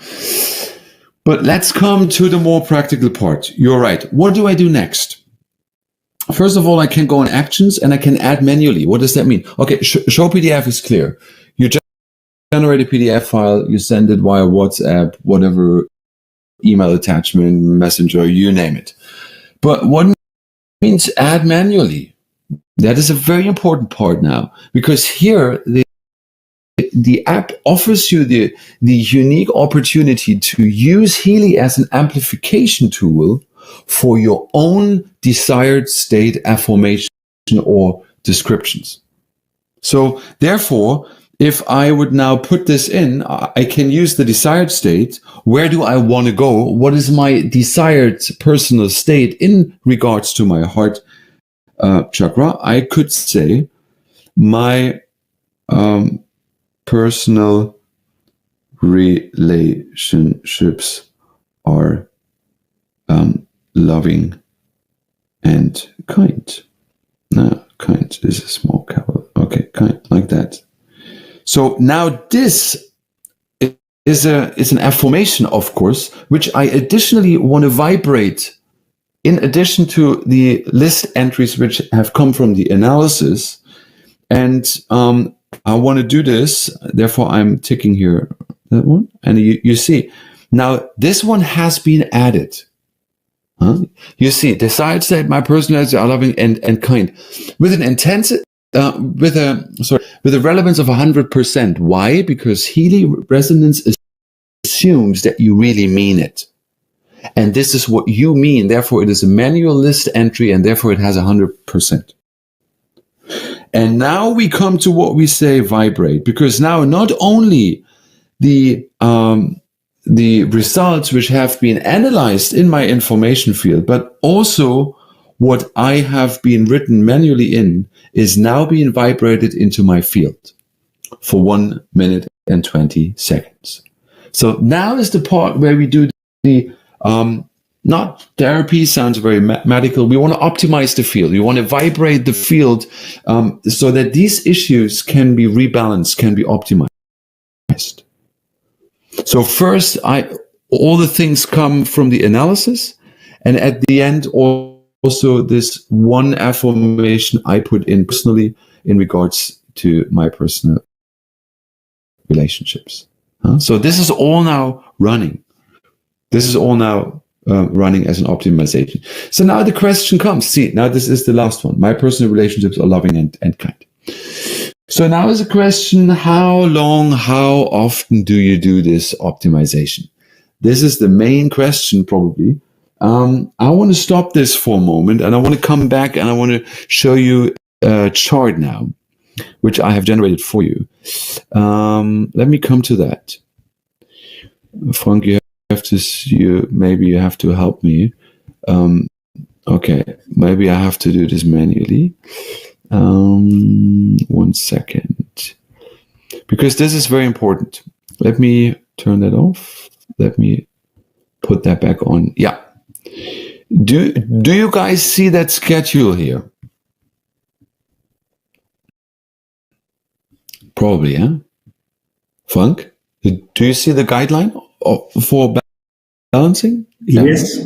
But let's come to the more practical part. You're right. What do I do next? First of all, I can go on actions and I can add manually. What does that mean? Okay, show PDF is clear. You generate a PDF file, you send it via WhatsApp, whatever, email attachment, messenger, you name it. But what means add manually? That is a very important part now, because here the app offers you the unique opportunity to use Healy as an amplification tool for your own desired state affirmation or descriptions. So therefore, if I would now put this in, I can use the desired state. Where do I want to go? What is my desired personal state in regards to my heart chakra? I could say my personal relationships are loving and kind. No, kind is a small capital. Okay, kind, like that. So now this is an affirmation, of course, which I additionally want to vibrate in addition to the list entries which have come from the analysis. And I want to do this. Therefore, I'm ticking here that one. And you see, now this one has been added. You see, desired state, my personality are loving and kind, with an intensity, with a relevance of 100%. Why? Because Healy resonance assumes that you really mean it, and this is what you mean. Therefore, it is a manual list entry, and therefore it has 100%. And now we come to what we say vibrate, because now not only the results which have been analyzed in my information field, but also what I have been written manually in is now being vibrated into my field for 1 minute and 20 seconds. So now is the part where we do the, not therapy, sounds very medical. We want to optimize the field. We want to vibrate the field so that these issues can be rebalanced, can be optimized. So first, all the things come from the analysis, and at the end, also this one affirmation I put in personally in regards to my personal relationships. So this is all now running. This is all now running as an optimization. So now the question comes. See, now this is the last one. My personal relationships are loving and kind. So now is the question, how long, how often do you do this optimization? This is the main question probably. I want to stop this for a moment and I want to come back and I want to show you a chart now, which I have generated for you. Let me come to that. Frank, maybe you have to help me. Okay, maybe I have to do this manually. 1 second, because this is very important. Let me turn that off. Let me put that back on. Yeah. Do you guys see that schedule here? Probably, yeah. Frank, do you see the guideline for balancing? Yeah. Yes.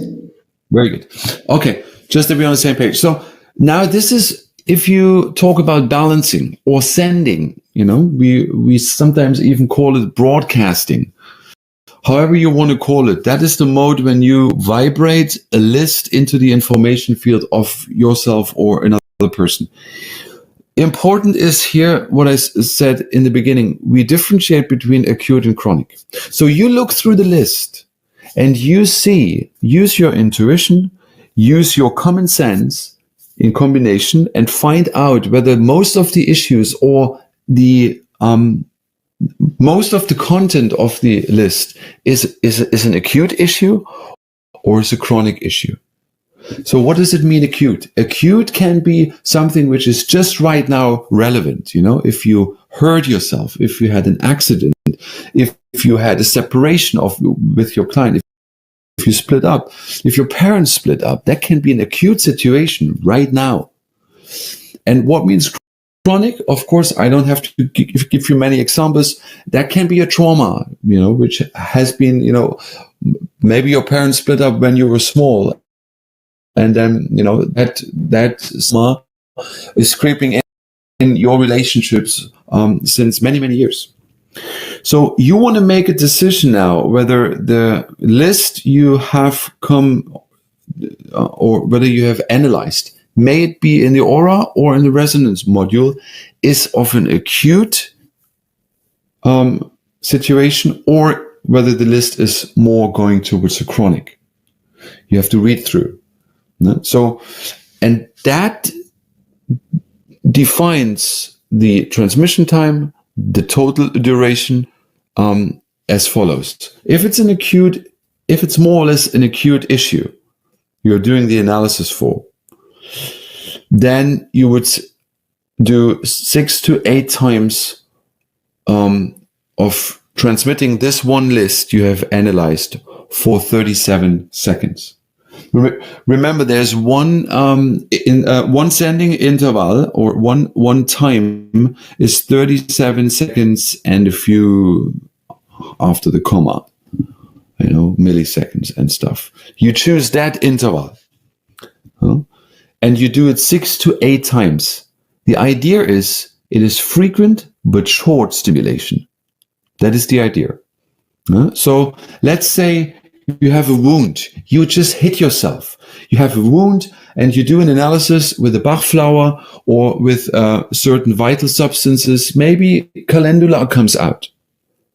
Very good. Okay, just to be on the same page. So now this is, if you talk about balancing or sending, we sometimes even call it broadcasting. However you want to call it, that is the mode when you vibrate a list into the information field of yourself or another person. Important is here what I said in the beginning. We differentiate between acute and chronic. So you look through the list and you see, use your intuition, use your common sense in combination and find out whether most of the issues or the most of the content of the list is an acute issue or is a chronic issue. So what does it mean acute? Acute can be something which is just right now relevant. If you hurt yourself, if you had an accident, patient. If you had a separation with your client, if you split up, if your parents split up, that can be an acute situation right now. And what means chronic? Of course, I don't have to give you many examples. That can be a trauma, which has been, maybe your parents split up when you were small. And then, that trauma is creeping in your relationships since many, many years. So you want to make a decision now whether the list you have come or whether you have analyzed, may it be in the aura or in the resonance module, is of an acute situation, or whether the list is more going towards a chronic. You have to read through. So, and that defines the transmission time, the total duration, as follows. If it's more or less an acute issue you're doing the analysis for, then you would do 6 to 8 times of transmitting this one list you have analyzed for 37 seconds. Remember, there's one sending interval, or one time is 37 seconds and a few after the comma, milliseconds and stuff. You choose that interval, and you do it 6 to 8 times. The idea is it is frequent but short stimulation. That is the idea. So let's say you have a wound. You just hit yourself. You have a wound and you do an analysis with a Bach flower or with certain vital substances. Maybe calendula comes out.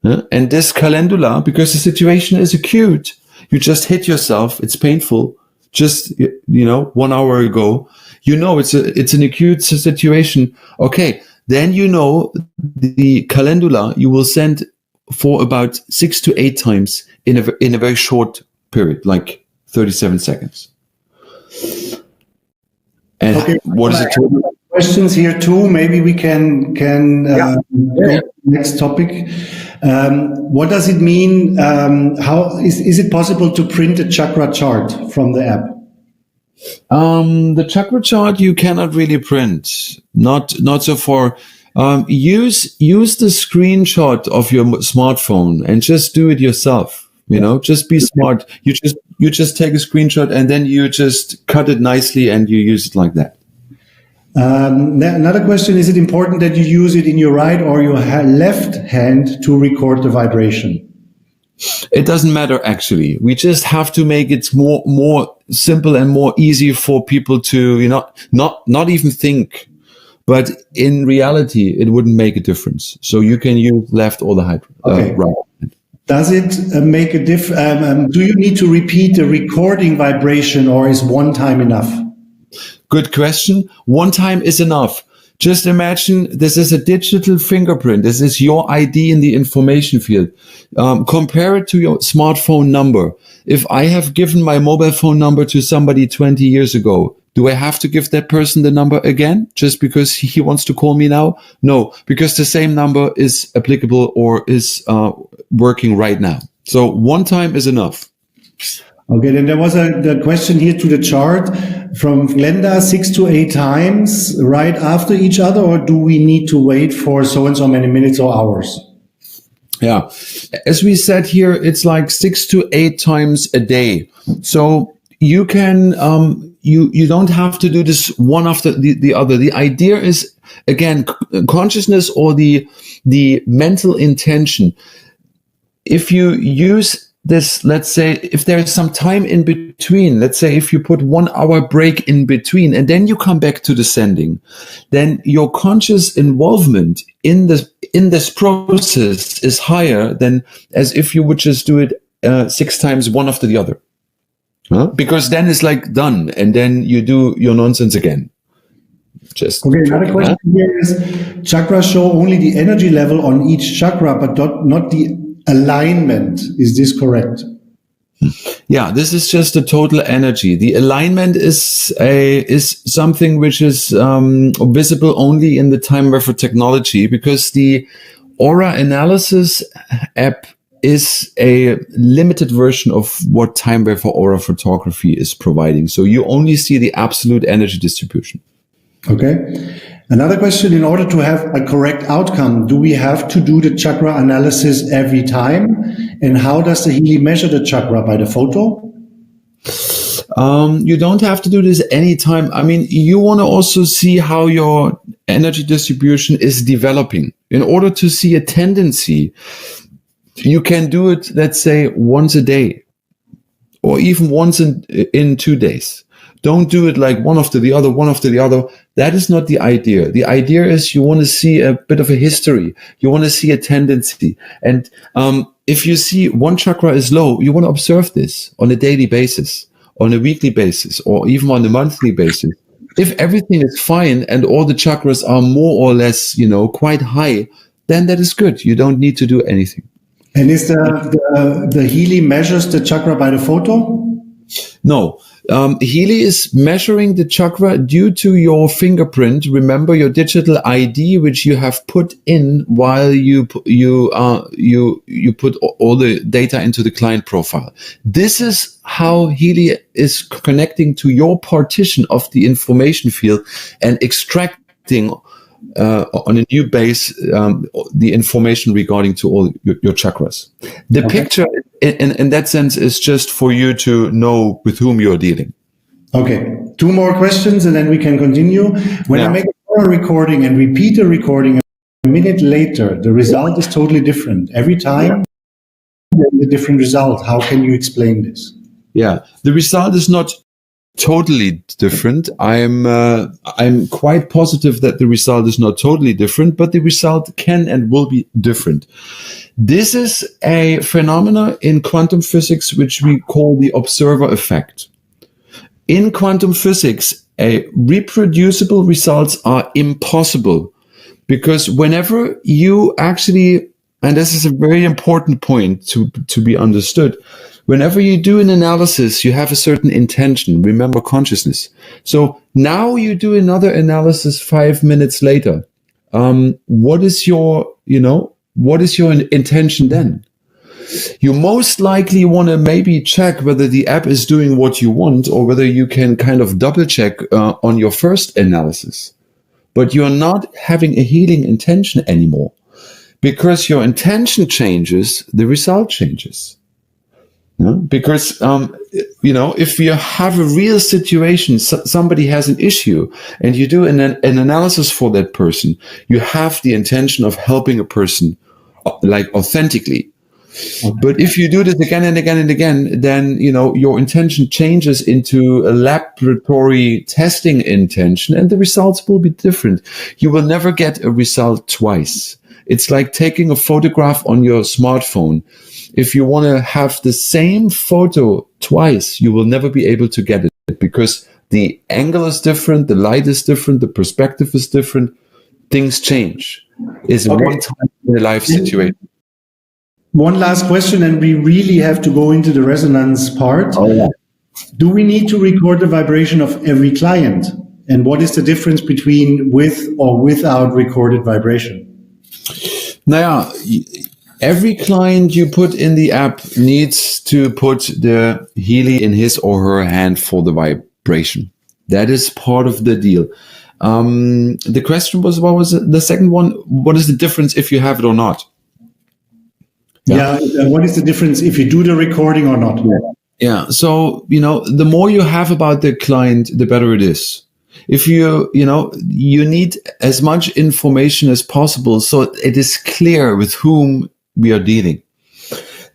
And this calendula, because the situation is acute, you just hit yourself. It's painful. Just, 1 hour ago, it's an acute situation. Okay. Then, the calendula you will send for about 6 to 8 times in a very short period, like 37 seconds. And okay, what is it? Questions here too. Maybe we can go to the next topic. What does it mean? How is it possible to print a chakra chart from the app? The chakra chart you cannot really print. Not so far. Use the screenshot of your smartphone and just do it yourself. Just be smart. You just take a screenshot and then you just cut it nicely and you use it like that. Another question: is it important that you use it in your right or your left hand to record the vibration? It doesn't matter, actually. We just have to make it more simple and more easy for people to not even think. But in reality, it wouldn't make a difference. So you can use left or the right. Does it make a difference? Do you need to repeat the recording vibration, or is one time enough? Good question. One time is enough. Just imagine this is a digital fingerprint. This is your ID in the information field. Compare it to your smartphone number. If I have given my mobile phone number to somebody 20 years ago, do I have to give that person the number again just because he wants to call me now? No, because the same number is applicable or is working right now. So one time is enough. Okay, then there was the question here to the chart from Glenda, 6 to 8 times right after each other, or do we need to wait for so and so many minutes or hours? Yeah, as we said here, it's like 6 to 8 times a day. So you can, you don't have to do this one after the other. The idea is, again, consciousness or the mental intention. If you use this, let's say, if there is some time in between, let's say if you put 1 hour break in between and then you come back to the sending, then your conscious involvement in this process is higher than as if you would just do it 6 times one after the other. Because then it's like done, and then you do your nonsense again. Just okay. Another question here is: chakras show only the energy level on each chakra, but not the alignment. Is this correct? Yeah, this is just the total energy. The alignment is something which is visible only in the time refer technology, because aura analysis app is a limited version of what time wave for aura photography is providing. So you only see the absolute energy distribution. Okay. Another question, in order to have a correct outcome, do we have to do the chakra analysis every time? And how does the Healy measure the chakra? By the photo? You don't have to do this anytime. I mean, you want to also see how your energy distribution is developing. In order to see a tendency, you can do it, let's say, once a day, or even once in 2 days. Don't do it like one after the other, one after the other. That is not the idea. The idea is you want to see a bit of a history. You want to see a tendency. And if you see one chakra is low, you want to observe this on a daily basis, on a weekly basis, or even on a monthly basis. If everything is fine and all the chakras are more or less, quite high, then that is good. You don't need to do anything. And is the Healy measures the chakra by the photo? No. Healy is measuring the chakra due to your fingerprint. Remember your digital ID, which you have put in while you put all the data into the client profile. This is how Healy is connecting to your partition of the information field and extracting on a new base the information regarding to all your chakras. The picture in that sense is just for you to know with whom you're dealing. Okay, 2 more questions and then we can continue. When I make a recording and repeat a recording a minute later, the result is totally different. Every time there's a different result. How can you explain this? Yeah, the result is not totally different. I'm quite positive that the result is not totally different, but the result can and will be different. This is a phenomena in quantum physics which we call the observer effect. In quantum physics, reproducible results are impossible because whenever you actually, and this is a very important point to be understood, whenever you do an analysis, you have a certain intention. Remember consciousness. So now you do another analysis 5 minutes later. What is your intention then? You most likely want to maybe check whether the app is doing what you want or whether you can kind of double check on your first analysis. But you're not having a healing intention anymore because your intention changes, the result changes. Because, if you have a real situation, somebody has an issue and you do an analysis for that person, you have the intention of helping a person like authentically. Okay. But if you do this again and again and again, then, your intention changes into a laboratory testing intention and the results will be different. You will never get a result twice. It's like taking a photograph on your smartphone. If you want to have the same photo twice, you will never be able to get it because the angle is different, the light is different, the perspective is different. Things change. It's a one-time in a life situation. One last question, and we really have to go into the resonance part. Oh, yeah. Do we need to record the vibration of every client? And what is the difference between with or without recorded vibration? Now, every client you put in the app needs to put the Healy in his or her hand for the vibration. That is part of the deal. The question was, what was the second one? What is the difference if you have it or not? Yeah. What is the difference if you do the recording or not? Yeah. So, the more you have about the client, the better it is. If you need as much information as possible so it is clear with whom we are dealing.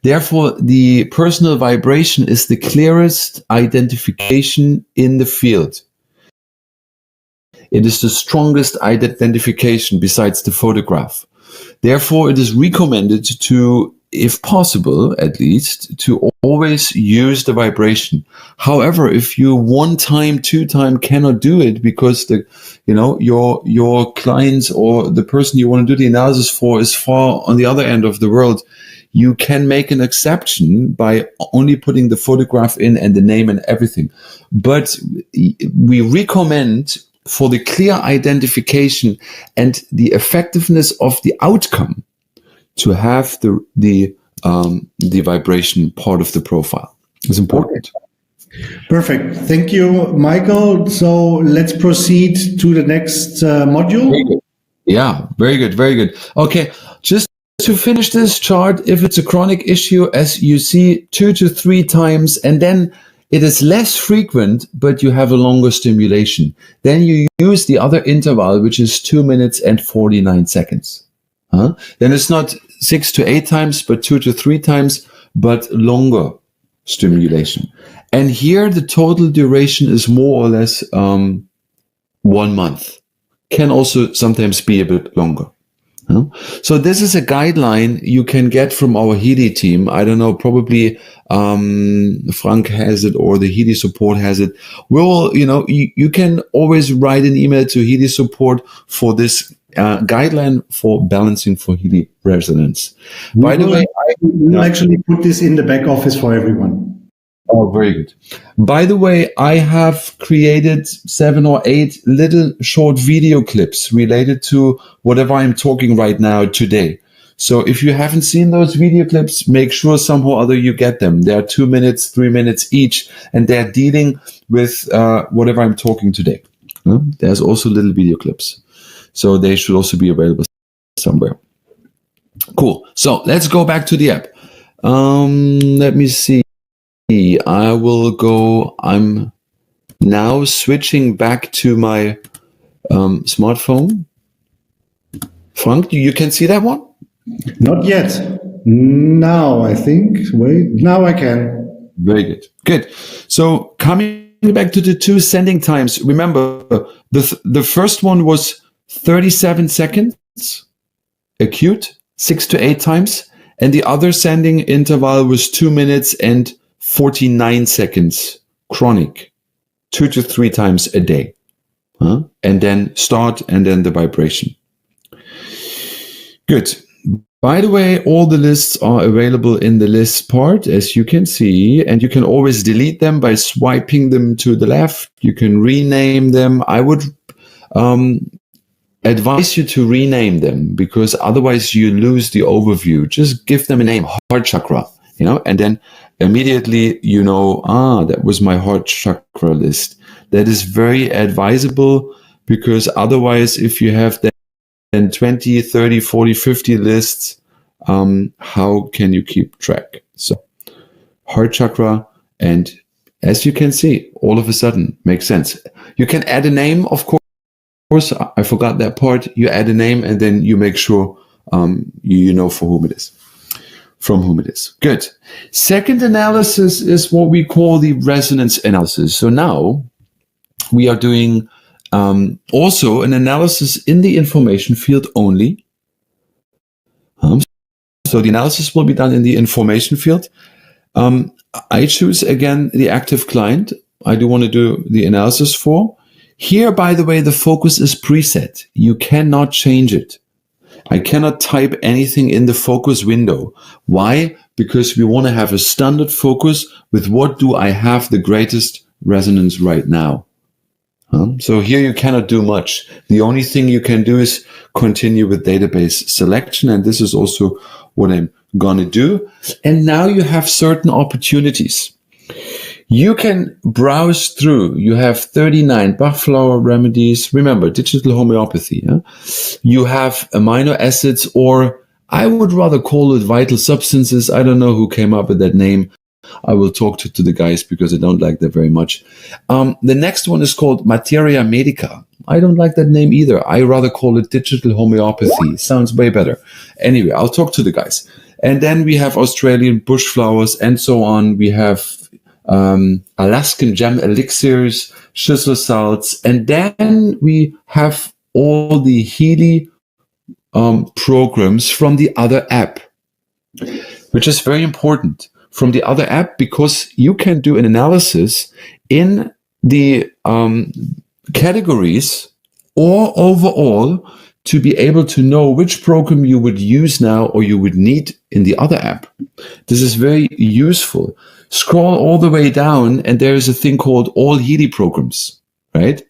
Therefore, the personal vibration is the clearest identification in the field. It is the strongest identification besides the photograph. Therefore, it is recommended to, if possible, at least, to always use the vibration. However, if you 1 time, 2 time cannot do it because your clients or the person you want to do the analysis for is far on the other end of the world, you can make an exception by only putting the photograph in and the name and everything. But we recommend for the clear identification and the effectiveness of the outcome, to have the vibration part of the profile. It's important. Perfect. Thank you, Michael. So let's proceed to the next module. Yeah, very good, very good. Okay, just to finish this chart, if it's a chronic issue, as you see, 2 to 3 times, and then it is less frequent, but you have a longer stimulation. Then you use the other interval, which is 2 minutes and 49 seconds. Then it's not 6 to 8 times, but 2 to 3 times, but longer stimulation. And here the total duration is more or less 1 month. Can also sometimes be a bit longer. So this is a guideline you can get from our Healy team. I don't know, probably Frank has it or the Healy support has it. We'll, you can always write an email to Healy support for this guideline for balancing for Healy resonance. By the way, we'll actually put this in the back office for everyone. Oh, very good. By the way, I have created 7 or 8 little short video clips related to whatever I'm talking right now today. So if you haven't seen those video clips, make sure somehow or other you get them. They are 2 minutes, 3 minutes each, and they're dealing with whatever I'm talking today. There's also little video clips. So they should also be available somewhere. Cool. So let's go back to the app. Let me see. I will go, I'm now switching back to my smartphone. Frank, you can see that one? Not yet. Now, I think. Wait, now I can. Very good. Good. So coming back to the 2 sending times, remember the first one was 37 seconds, acute, 6 to 8 times, and the other sending interval was 2 minutes and 49 seconds, chronic, 2 to 3 times a day. And then start and then the vibration. Good. By the way, all the lists are available in the lists part, as you can see, and you can always delete them by swiping them to the left. You can rename them. I would advise you to rename them because otherwise you lose the overview. Just give them a name, heart chakra, and then immediately, that was my heart chakra list. That is very advisable because otherwise, if you have then 20, 30, 40, 50 lists, how can you keep track? So heart chakra, and as you can see, all of a sudden makes sense. You can add a name, of course. I forgot that part. You add a name and then you make sure you know for whom it is. From whom it is. Good. Second analysis is what we call the resonance analysis. So now we are doing also an analysis in the information field only. So the analysis will be done in the information field. I choose again the active client. I do want to do the analysis for. Here, by the way, the focus is preset. You cannot change it. I cannot type anything in the focus window. Why? Because we want to have a standard focus with what do I have the greatest resonance right now. So here you cannot do much. The only thing you can do is continue with database selection. And this is also what I'm going to do. And now you have certain opportunities. You can browse through. You have 39 Bach flower remedies. Remember, digital homeopathy. You have amino acids, or I would rather call it vital substances. I don't know who came up with that name. I will talk to the guys because I don't like that very much. The next one is called Materia Medica. I don't like that name either. I rather call it digital homeopathy. Sounds way better. Anyway, I'll talk to the guys. And then we have Australian bush flowers and so on. We have Alaskan gem elixirs, schisel salts, and then we have all the Healy programs from the other app, which is very important from the other app because you can do an analysis in the categories or overall to be able to know which program you would use now or you would need in the other app. This is very useful. Scroll all the way down and there is a thing called all Healy programs, right?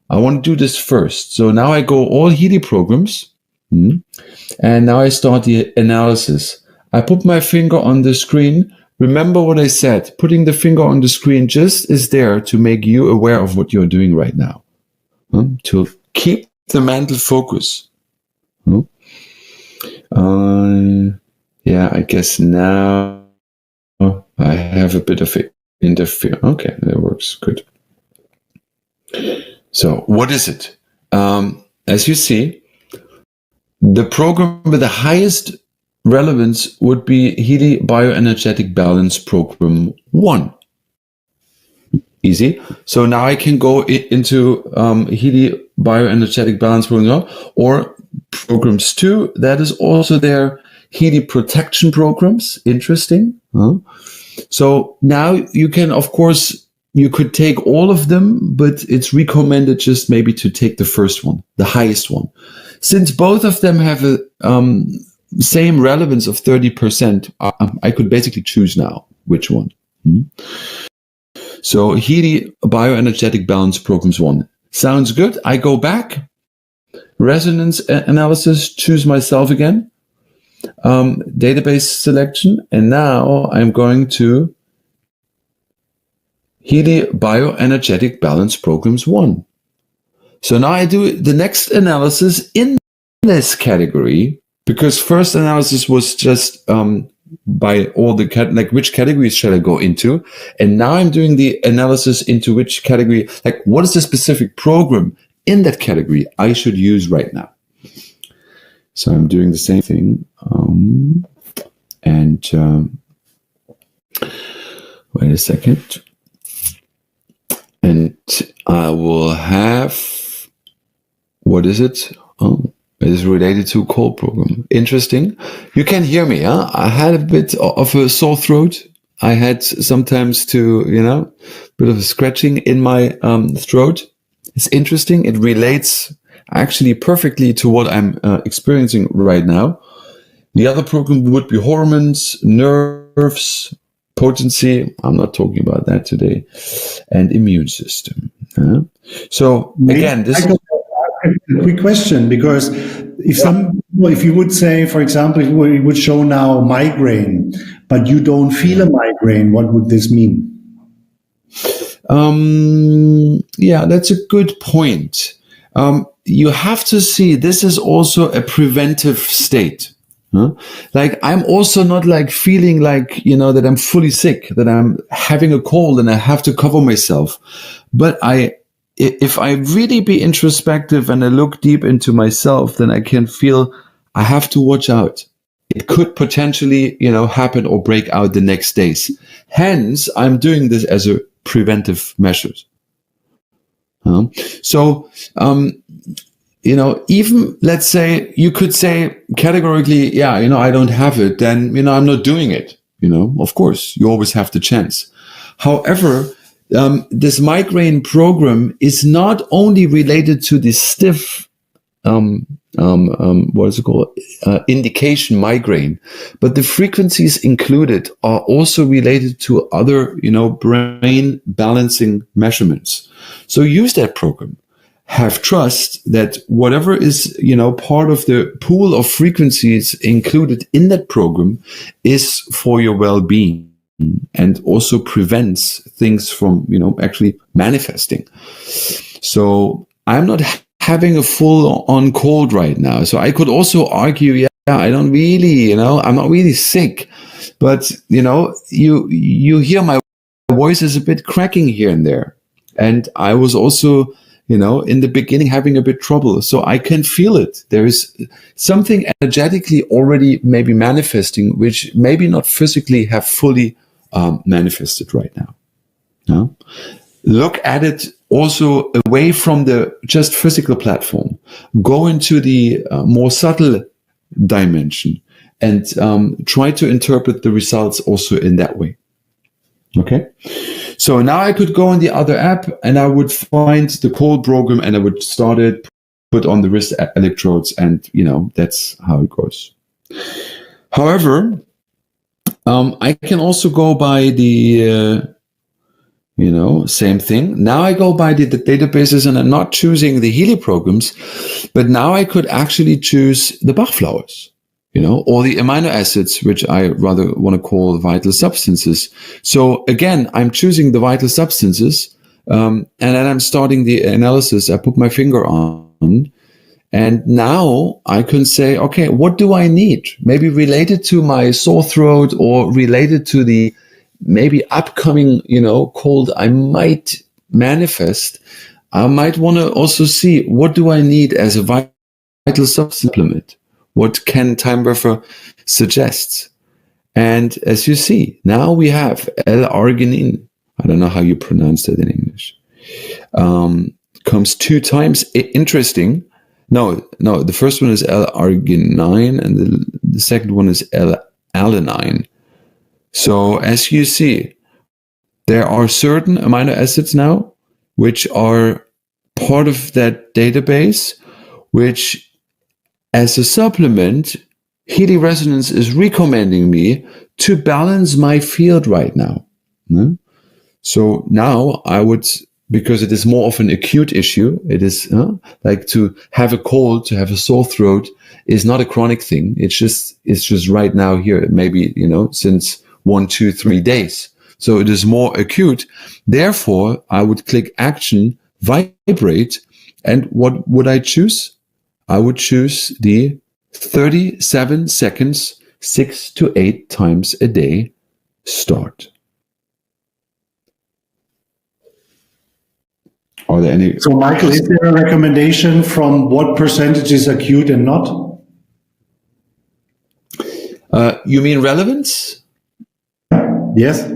I want to do this first. So now I go all Healy programs And now I start the analysis. I put my finger on the screen. Remember what I said, putting the finger on the screen just is there to make you aware of what you're doing right now, to keep the mental focus. Yeah, I guess now I have a bit of interfere. Okay, that works. Good. So what is it? As you see, the program with the highest relevance would be Healy Bioenergetic Balance Program 1. Easy. So now I can go into Healy Bioenergetic Balance Program 1 or programs 2. That is also their Healy Protection Programs. Interesting. So now you can, of course, you could take all of them, but it's recommended just maybe to take the first one, the highest one. Since both of them have a same relevance of 30%, I could basically choose now which one. So Healy Bioenergetic Balance Programs 1. Sounds good. I go back, resonance analysis, choose myself again, database selection, and now I'm going to Healy Bioenergetic Balance Programs 1. So now I do the next analysis in this category, because first analysis was just by all the like which categories shall I go into, and now I'm doing the analysis into which category, like what is the specific program in that category I should use right now. So I'm doing the same thing, wait a second, and I will have, what is it? Oh, it is related to cold program. Interesting. You can hear me, huh? I had a bit of a sore throat. I had sometimes to, bit of a scratching in my throat. It's interesting. It relates actually perfectly to what I'm experiencing right now. The other program would be hormones, nerves, potency. I'm not talking about that today. And immune system. So again, this is a quick question, because if you would say, for example, if you would show now migraine, but you don't feel a migraine, what would this mean? Yeah, that's a good point. You have to see this is also a preventive state. Like I'm also not like feeling like, that I'm fully sick, that I'm having a cold and I have to cover myself. But if I really be introspective and I look deep into myself, then I can feel I have to watch out. It could potentially, happen or break out the next days. Hence, I'm doing this as a preventive measures. Even let's say you could say categorically, yeah, I don't have it, then, I'm not doing it. Of course, you always have the chance. However, this migraine program is not only related to the stiff, what is it called? Indication migraine, but the frequencies included are also related to other, brain balancing measurements. So use that program. Have trust that whatever is, part of the pool of frequencies included in that program is for your well-being and also prevents things from, actually manifesting. So I'm not having a full-on cold right now. So I could also argue, yeah, I don't really, I'm not really sick, but, you hear my voice is a bit cracking here and there. And I was also, in the beginning having a bit trouble. So I can feel it. There is something energetically already maybe manifesting, which maybe not physically have fully manifested right now. Look at it also away from the just physical platform. Go into the more subtle dimension and try to interpret the results also in that way. Okay. So now I could go on the other app and I would find the cold program and I would start it, put on the wrist electrodes, and that's how it goes. However, I can also go by the Same thing. Now I go by the databases and I'm not choosing the Healy programs, but now I could actually choose the Bach flowers, or the amino acids, which I rather want to call vital substances. So again, I'm choosing the vital substances, and then I'm starting the analysis. I put my finger on, and now I can say, okay, what do I need? Maybe related to my sore throat or related to the maybe upcoming, cold I might manifest. I might want to also see, what do I need as a vital supplement? What can Time Buffer suggest? And as you see, now we have L-arginine. I don't know how you pronounce that in English. Comes 2 times. Interesting. No, the first one is L-arginine and the second one is L-alanine. So as you see, there are certain amino acids now which are part of that database, which as a supplement, Healy Resonance is recommending me to balance my field right now. So now I would, because it is more of an acute issue, it is like to have a cold, to have a sore throat is not a chronic thing. It's just right now here, maybe, since 1, 2, 3 days. So it is more acute. Therefore, I would click action, vibrate. And what would I choose? I would choose the 37 seconds, 6 to 8 times a day start. Are there any? So Michael, is there a recommendation from what percentage is acute and not? You mean relevance? Yes.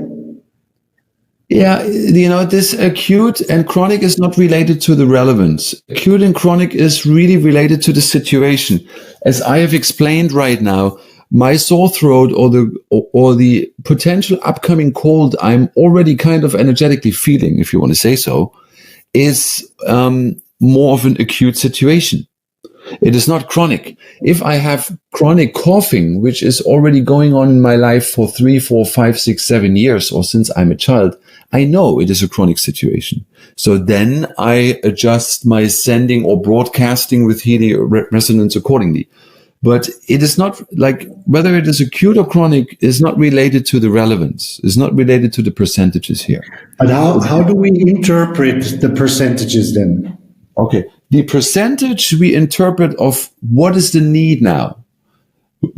Yeah, this acute and chronic is not related to the relevance. Acute and chronic is really related to the situation. As I have explained right now, my sore throat or the potential upcoming cold I'm already kind of energetically feeling, if you want to say so, is more of an acute situation. It is not chronic. If I have chronic coughing, which is already going on in my life for 3, 4, 5, 6, 7 years, or since I'm a child, I know it is a chronic situation. So then I adjust my sending or broadcasting with Healy resonance accordingly. But it is not like whether it is acute or chronic is not related to the relevance. It's not related to the percentages here. But how do we interpret the percentages then? Okay. The percentage we interpret of what is the need now.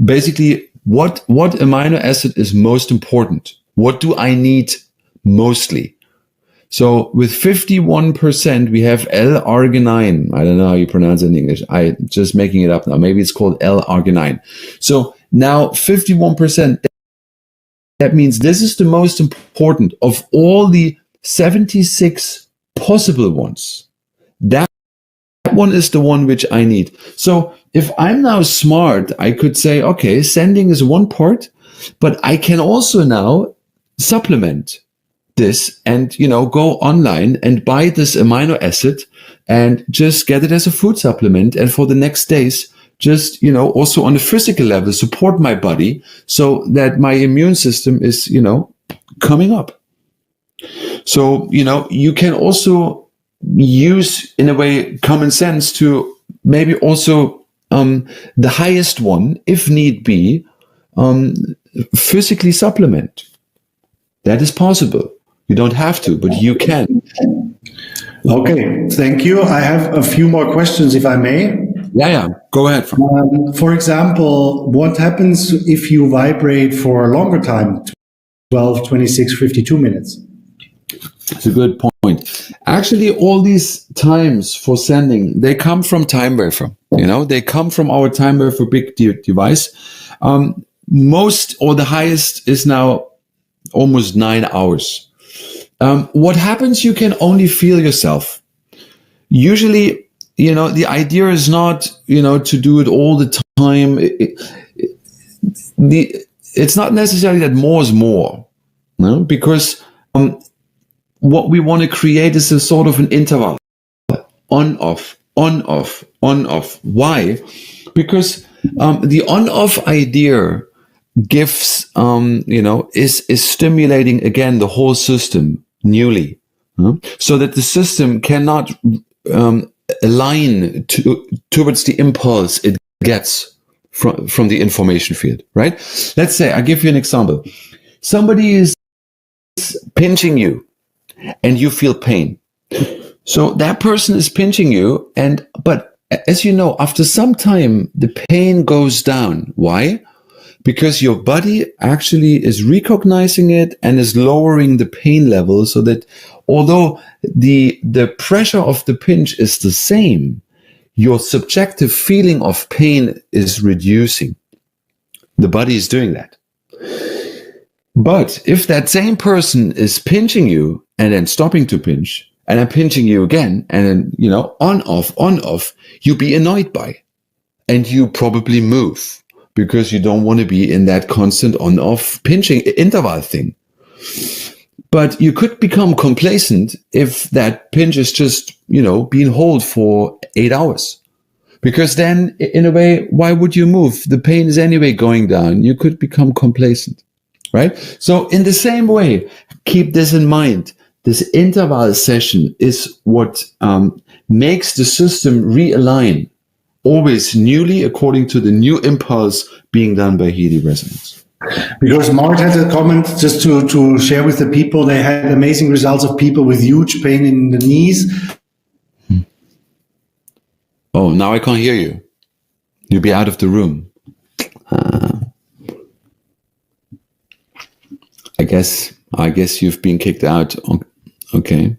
Basically, what amino acid is most important? What do I need mostly? So with 51%, we have L-arginine. I don't know how you pronounce it in English. I just making it up now. Maybe it's called L-arginine. So now 51%, that means this is the most important of all the 76 possible ones. That one is the one which I need. So if I'm now smart, I could say, okay, sending is one part, but I can also now supplement this and, go online and buy this amino acid and just get it as a food supplement. And for the next days, just, also on a physical level, support my body so that my immune system is, coming up. So, you can also use, in a way, common sense to maybe also the highest one, if need be, physically supplement. That is possible. You don't have to, but you can. Okay, thank you. I have a few more questions, if I may. Yeah. Go ahead. For example, what happens if you vibrate for a longer time, 12, 26, 52 minutes? It's a good point. Actually, all these times for sending, they come from Time Buffer. They come from our Time Buffer big device. Most or the highest is now almost 9 hours. What happens? You can only feel yourself. Usually, the idea is not, to do it all the time. It's not necessarily that more is more, because what we want to create is a sort of an interval, on, off, on, off, on, off. Why? Because the on-off idea gives, is stimulating again the whole system, newly, so that the system cannot align towards the impulse it gets from the information field, right? Let's say, I'll give you an example. Somebody is pinching you and you feel pain. So that person is pinching you, but as you know, after some time, the pain goes down. Why? Because your body actually is recognizing it and is lowering the pain level, so that although the pressure of the pinch is the same, your subjective feeling of pain is reducing. The body is doing that. But if that same person is pinching you and then stopping to pinch, and then pinching you again, and then, on, off, you be annoyed by, and you probably move, because you don't want to be in that constant on-off pinching interval thing. But you could become complacent if that pinch is just, being held for 8 hours. Because then, in a way, why would you move? The pain is anyway going down. You could become complacent, right? So in the same way, keep this in mind. This interval session is what makes the system realign, always newly according to the new impulse being done by Healy resonance. Because Mart had a comment just to share with the people. They had amazing results of people with huge pain in the knees. Oh, now I can't hear you. You'll be out of the room. I guess you've been kicked out. Okay.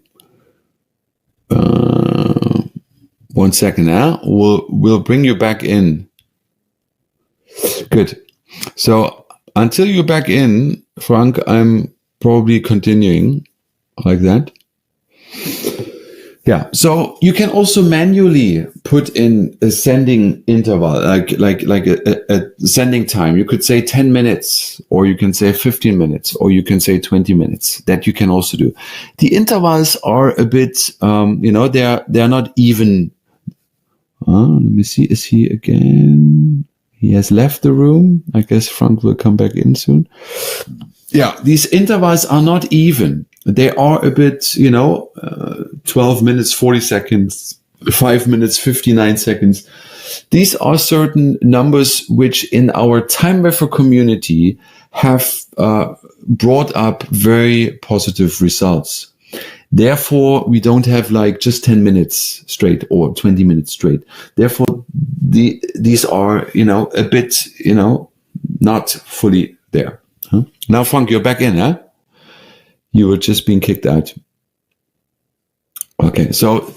1 second now. We'll bring you back in. Good. So until you're back in, Frank, I'm probably continuing like that. Yeah. So you can also manually put in a sending interval, like a sending time. You could say 10 minutes, or you can say 15 minutes, or you can say 20 minutes. That you can also do. The intervals are a bit, they're not even. Let me see. Is he again? He has left the room. I guess Frank will come back in soon. Yeah, these intervals are not even. They are a bit, 12 minutes, 40 seconds, 5 minutes, 59 seconds. These are certain numbers which in our time wafer community have brought up very positive results. Therefore, we don't have like just 10 minutes straight or 20 minutes straight. Therefore, these are, a bit, not fully there. Huh? Now, Frank, you're back in, huh? You were just being kicked out. Okay, so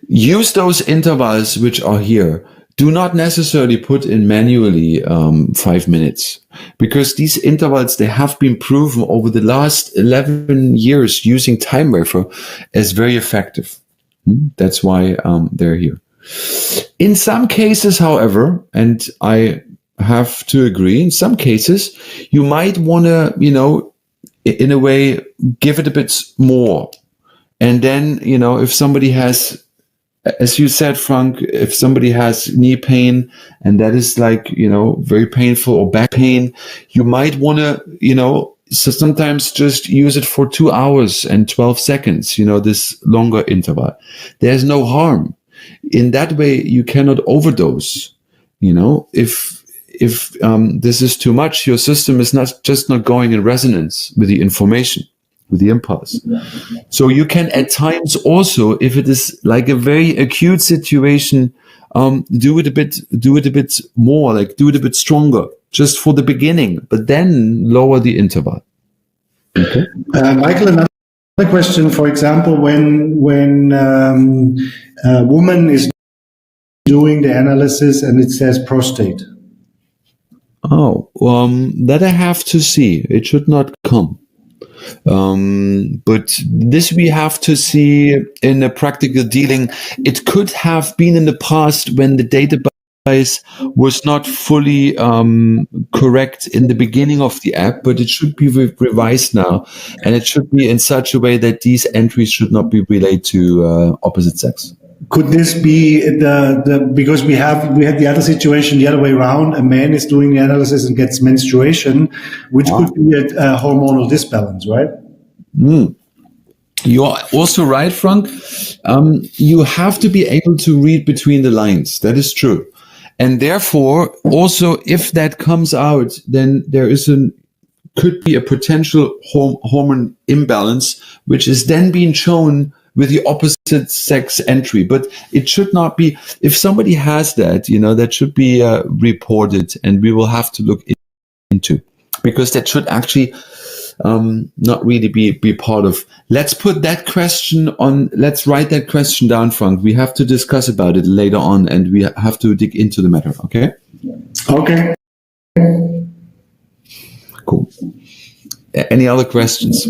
use those intervals which are here. Do not necessarily put in manually 5 minutes, because these intervals, they have been proven over the last 11 years using time wafer as very effective. That's why they're here. In some cases, however, and I have to agree, in some cases, you might want to, in a way, give it a bit more. And then, if somebody has, as you said, Frank, if somebody has knee pain and that is like, very painful, or back pain, you might want to, so sometimes just use it for 2 hours and 12 seconds, this longer interval. There's no harm. In that way, you cannot overdose. If this is too much, your system is not going in resonance with the information, with the impulse. So you can at times also, if it is like a very acute situation, do it a bit more, like do it a bit stronger, just for the beginning, but then lower the interval. Okay. Michael, another question. For example, when a woman is doing the analysis and it says prostate. Oh, that I have to see. It should not come. But this we have to see in a practical dealing. It could have been in the past when the database was not fully correct in the beginning of the app, but it should be revised now, and it should be in such a way that these entries should not be relayed to opposite sex. Could this be because we had the other situation the other way around? A man is doing the analysis and gets menstruation, which could be a hormonal disbalance, right? You're also right, Frank. You have to be able to read between the lines. That is true. And therefore, also, if that comes out, then there could be a potential hormone imbalance, which is then being shown with the opposite sex entry. But it should not be, if somebody has that, that should be reported, and we will have to look into, because that should actually not really be part of. Let's put that question on. Let's write that question down, Frank. We have to discuss about it later on, and we have to dig into the matter. Okay. Okay. Cool. Any other questions?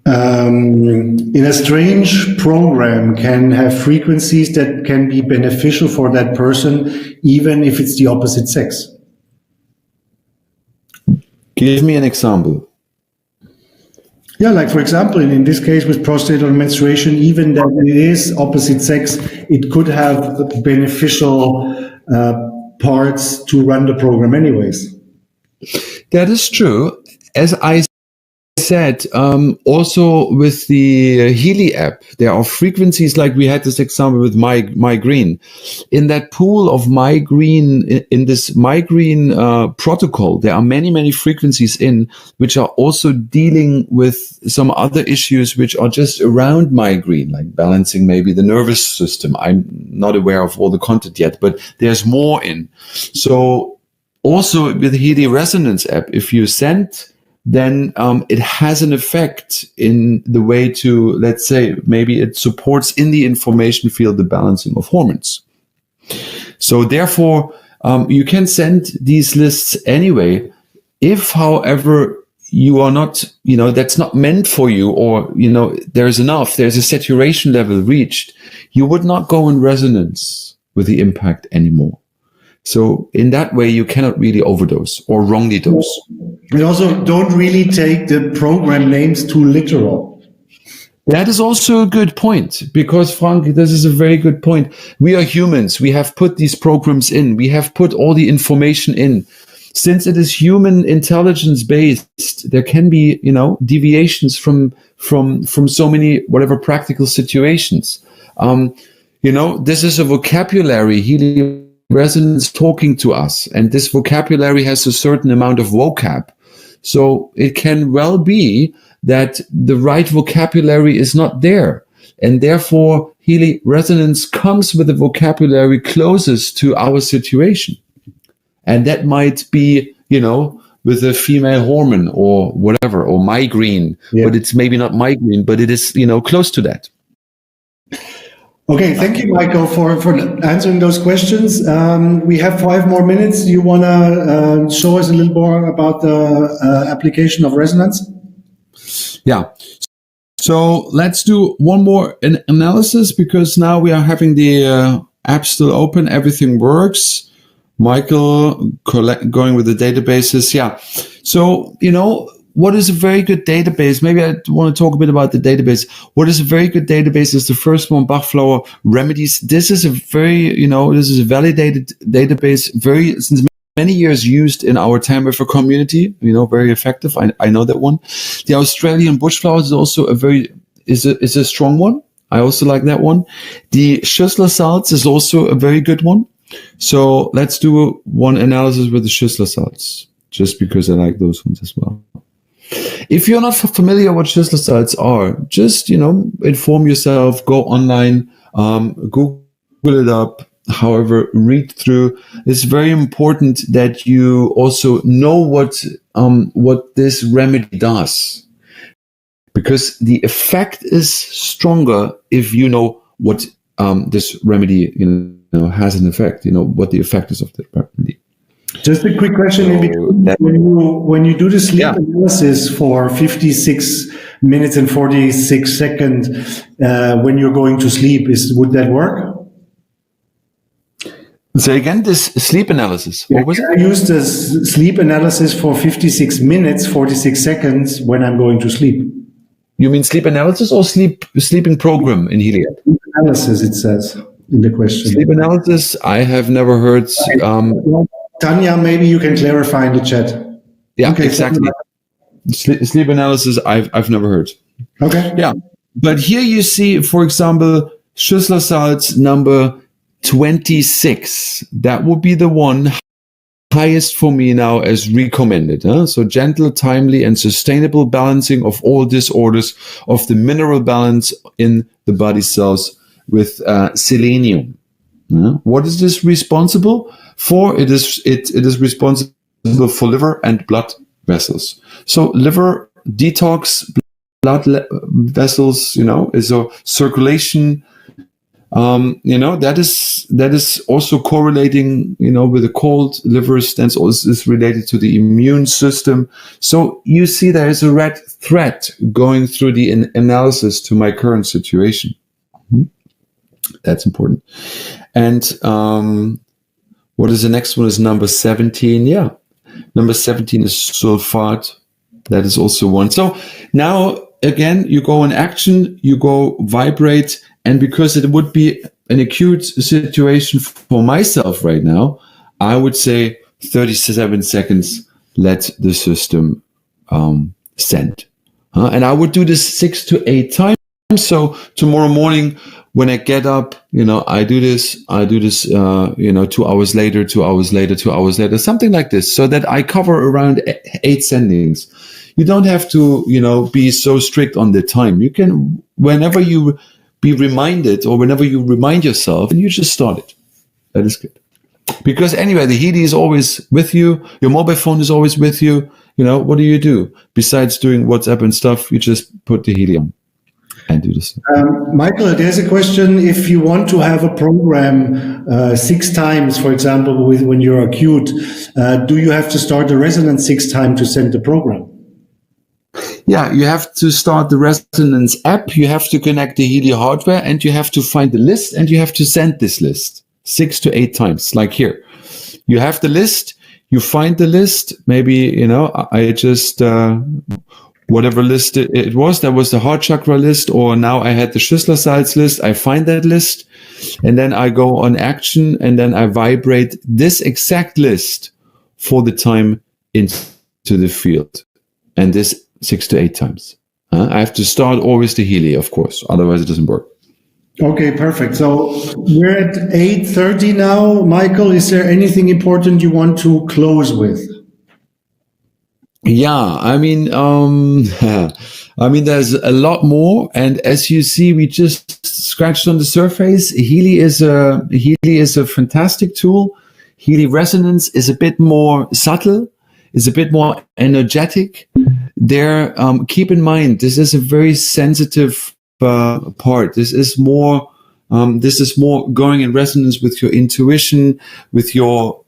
In a strange program can have frequencies that can be beneficial for that person, even if it's the opposite sex. Give me an example. Yeah, like for example, in this case with prostate or menstruation, even that it is opposite sex, it could have beneficial parts to run the program anyways. That is true. As I said, also with the Healy app, there are frequencies, like we had this example with migraine. In that pool of migraine, in this migraine protocol, there are many frequencies which are also dealing with some other issues which are just around migraine, like balancing maybe the nervous system. I'm not aware of all the content yet, but there's more in. So also with the Healy Resonance app, if you send, then it has an effect in the way to, let's say, maybe it supports in the information field the balancing of hormones. So therefore, you can send these lists anyway. If, however, you are not, that's not meant for you, or, there's a saturation level reached, you would not go in resonance with the impact anymore. So in that way, you cannot really overdose or wrongly dose. And also don't really take the program names too literal. That is also a good point, because Frank, this is a very good point. We are humans. We have put these programs in. We have put all the information in. Since it is human intelligence based, there can be, deviations from so many, whatever practical situations. This is a vocabulary. Healy Resonance talking to us, and this vocabulary has a certain amount of vocab. So it can well be that the right vocabulary is not there, and therefore Healy Resonance comes with the vocabulary closest to our situation. And that might be, with a female hormone or whatever, or migraine, but it's maybe not migraine, but it is, close to that. Okay, thank you, Michael, for answering those questions. We have 5 more minutes. You want to show us a little more about the application of resonance? Yeah. So let's do one more analysis, because now we are having the app still open. Everything works. Michael going with the databases. Yeah. So, what is a very good database? Maybe I want to talk a bit about the database. What is a very good database is the first one, Bachflower Remedies. This is a very, this is a validated database, since many years used in our Tamworth community, very effective. I know that one. The Australian Bushflowers is also is a strong one. I also like that one. The Schüssler salts is also a very good one. So let's do one analysis with the Schüssler salts, just because I like those ones as well. If you're not familiar what Schüssler salts are, just, inform yourself, go online, Google it up, however, read through. It's very important that you also know what this remedy does, because the effect is stronger if you know what this remedy has an effect, what the effect is of the remedy. Just a quick question in between. When you do the sleep analysis for 56 minutes and 46 seconds when you're going to sleep, would that work? Say again, this sleep analysis. What was it? I use the sleep analysis for 56 minutes, 46 seconds when I'm going to sleep. You mean sleep analysis or sleeping program in Healy? Sleep analysis, it says in the question. Sleep analysis, I have never heard. Tanya, maybe you can clarify in the chat. Yeah, okay, exactly. Sleep analysis, I've never heard. Okay. Yeah. But here you see, for example, Schüsslersalz number 26. That would be the one highest for me now as recommended. So gentle, timely, and sustainable balancing of all disorders of the mineral balance in the body cells with selenium. What is this responsible for? It is responsible for liver and blood vessels. So liver detox, blood vessels, is a circulation. That is also correlating, with the cold. Liver stents is related to the immune system. So you see there is a red thread going through the analysis to my current situation. That's important. And what is the next one? Is number 17. Yeah. Number 17 is sulfate. That is also one. So now, again, you go in action, you go vibrate, and because it would be an acute situation for myself right now, I would say 37 seconds, let the system send. And I would do this 6 to 8 times. So tomorrow morning, when I get up, I do this, 2 hours later, 2 hours later, 2 hours later, something like this, so that I cover around 8 sendings. You don't have to, be so strict on the time. You can, whenever you be reminded or whenever you remind yourself, and you just start it. That is good. Because anyway, the Healy is always with you. Your mobile phone is always with you. What do? Besides doing WhatsApp and stuff, you just put the Healy on and do this. Michael, there's a question. If you want to have a program 6 times, for example, when you're acute, do you have to start the resonance 6 times to send the program? Yeah, you have to start the Resonance app, you have to connect the Healy hardware, and you have to find the list, and you have to send this list 6 to 8 times, like here. You have the list, you find the list, maybe, I just, whatever list it was, that was the heart chakra list, or now I had the Schüsslersalz list, I find that list, and then I go on action, and then I vibrate this exact list for the time into the field. And this 6 to 8 times. I have to start always the Healy, of course. Otherwise, it doesn't work. Okay, perfect. So we're at 8:30 now. Michael, is there anything important you want to close with? Yeah, there's a lot more. And as you see, we just scratched on the surface. Healy is a fantastic tool. Healy resonance is a bit more subtle, is a bit more energetic. There, keep in mind, this is a very sensitive part. This is more going in resonance with your intuition, with your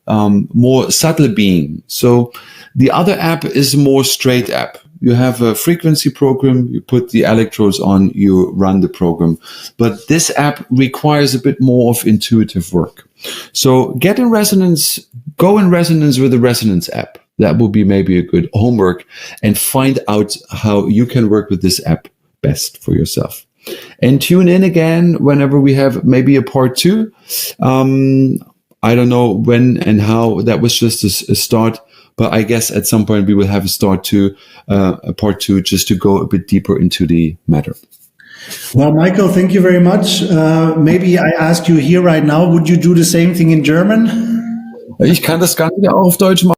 more subtle being. So the other app is a more straight app. You have a frequency program, you put the electrodes on, you run the program. But this app requires a bit more of intuitive work. So get in resonance, go in resonance with the Resonance app. That will be maybe a good homework, and find out how you can work with this app best for yourself. And tune in again whenever we have maybe a part 2. I don't know when and how. That was just a start, but I guess at some point we will have a part 2, just to go a bit deeper into the matter. Well, Michael, thank you very much. Maybe I ask you here right now, would you do the same thing in German? Ich kann das Ganze auch auf Deutsch machen.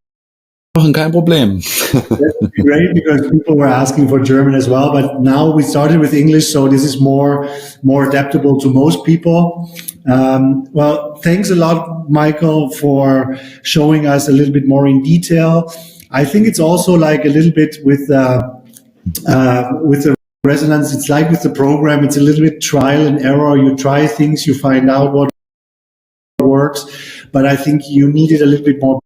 Kein Problem. That would be great, because people were asking for German as well, but now we started with English, so this is more adaptable to most people. Well, thanks a lot, Michael, for showing us a little bit more in detail. I think it's also like a little bit with the resonance, it's like with the program, it's a little bit trial and error. You try things, you find out what works, but I think you needed a little bit more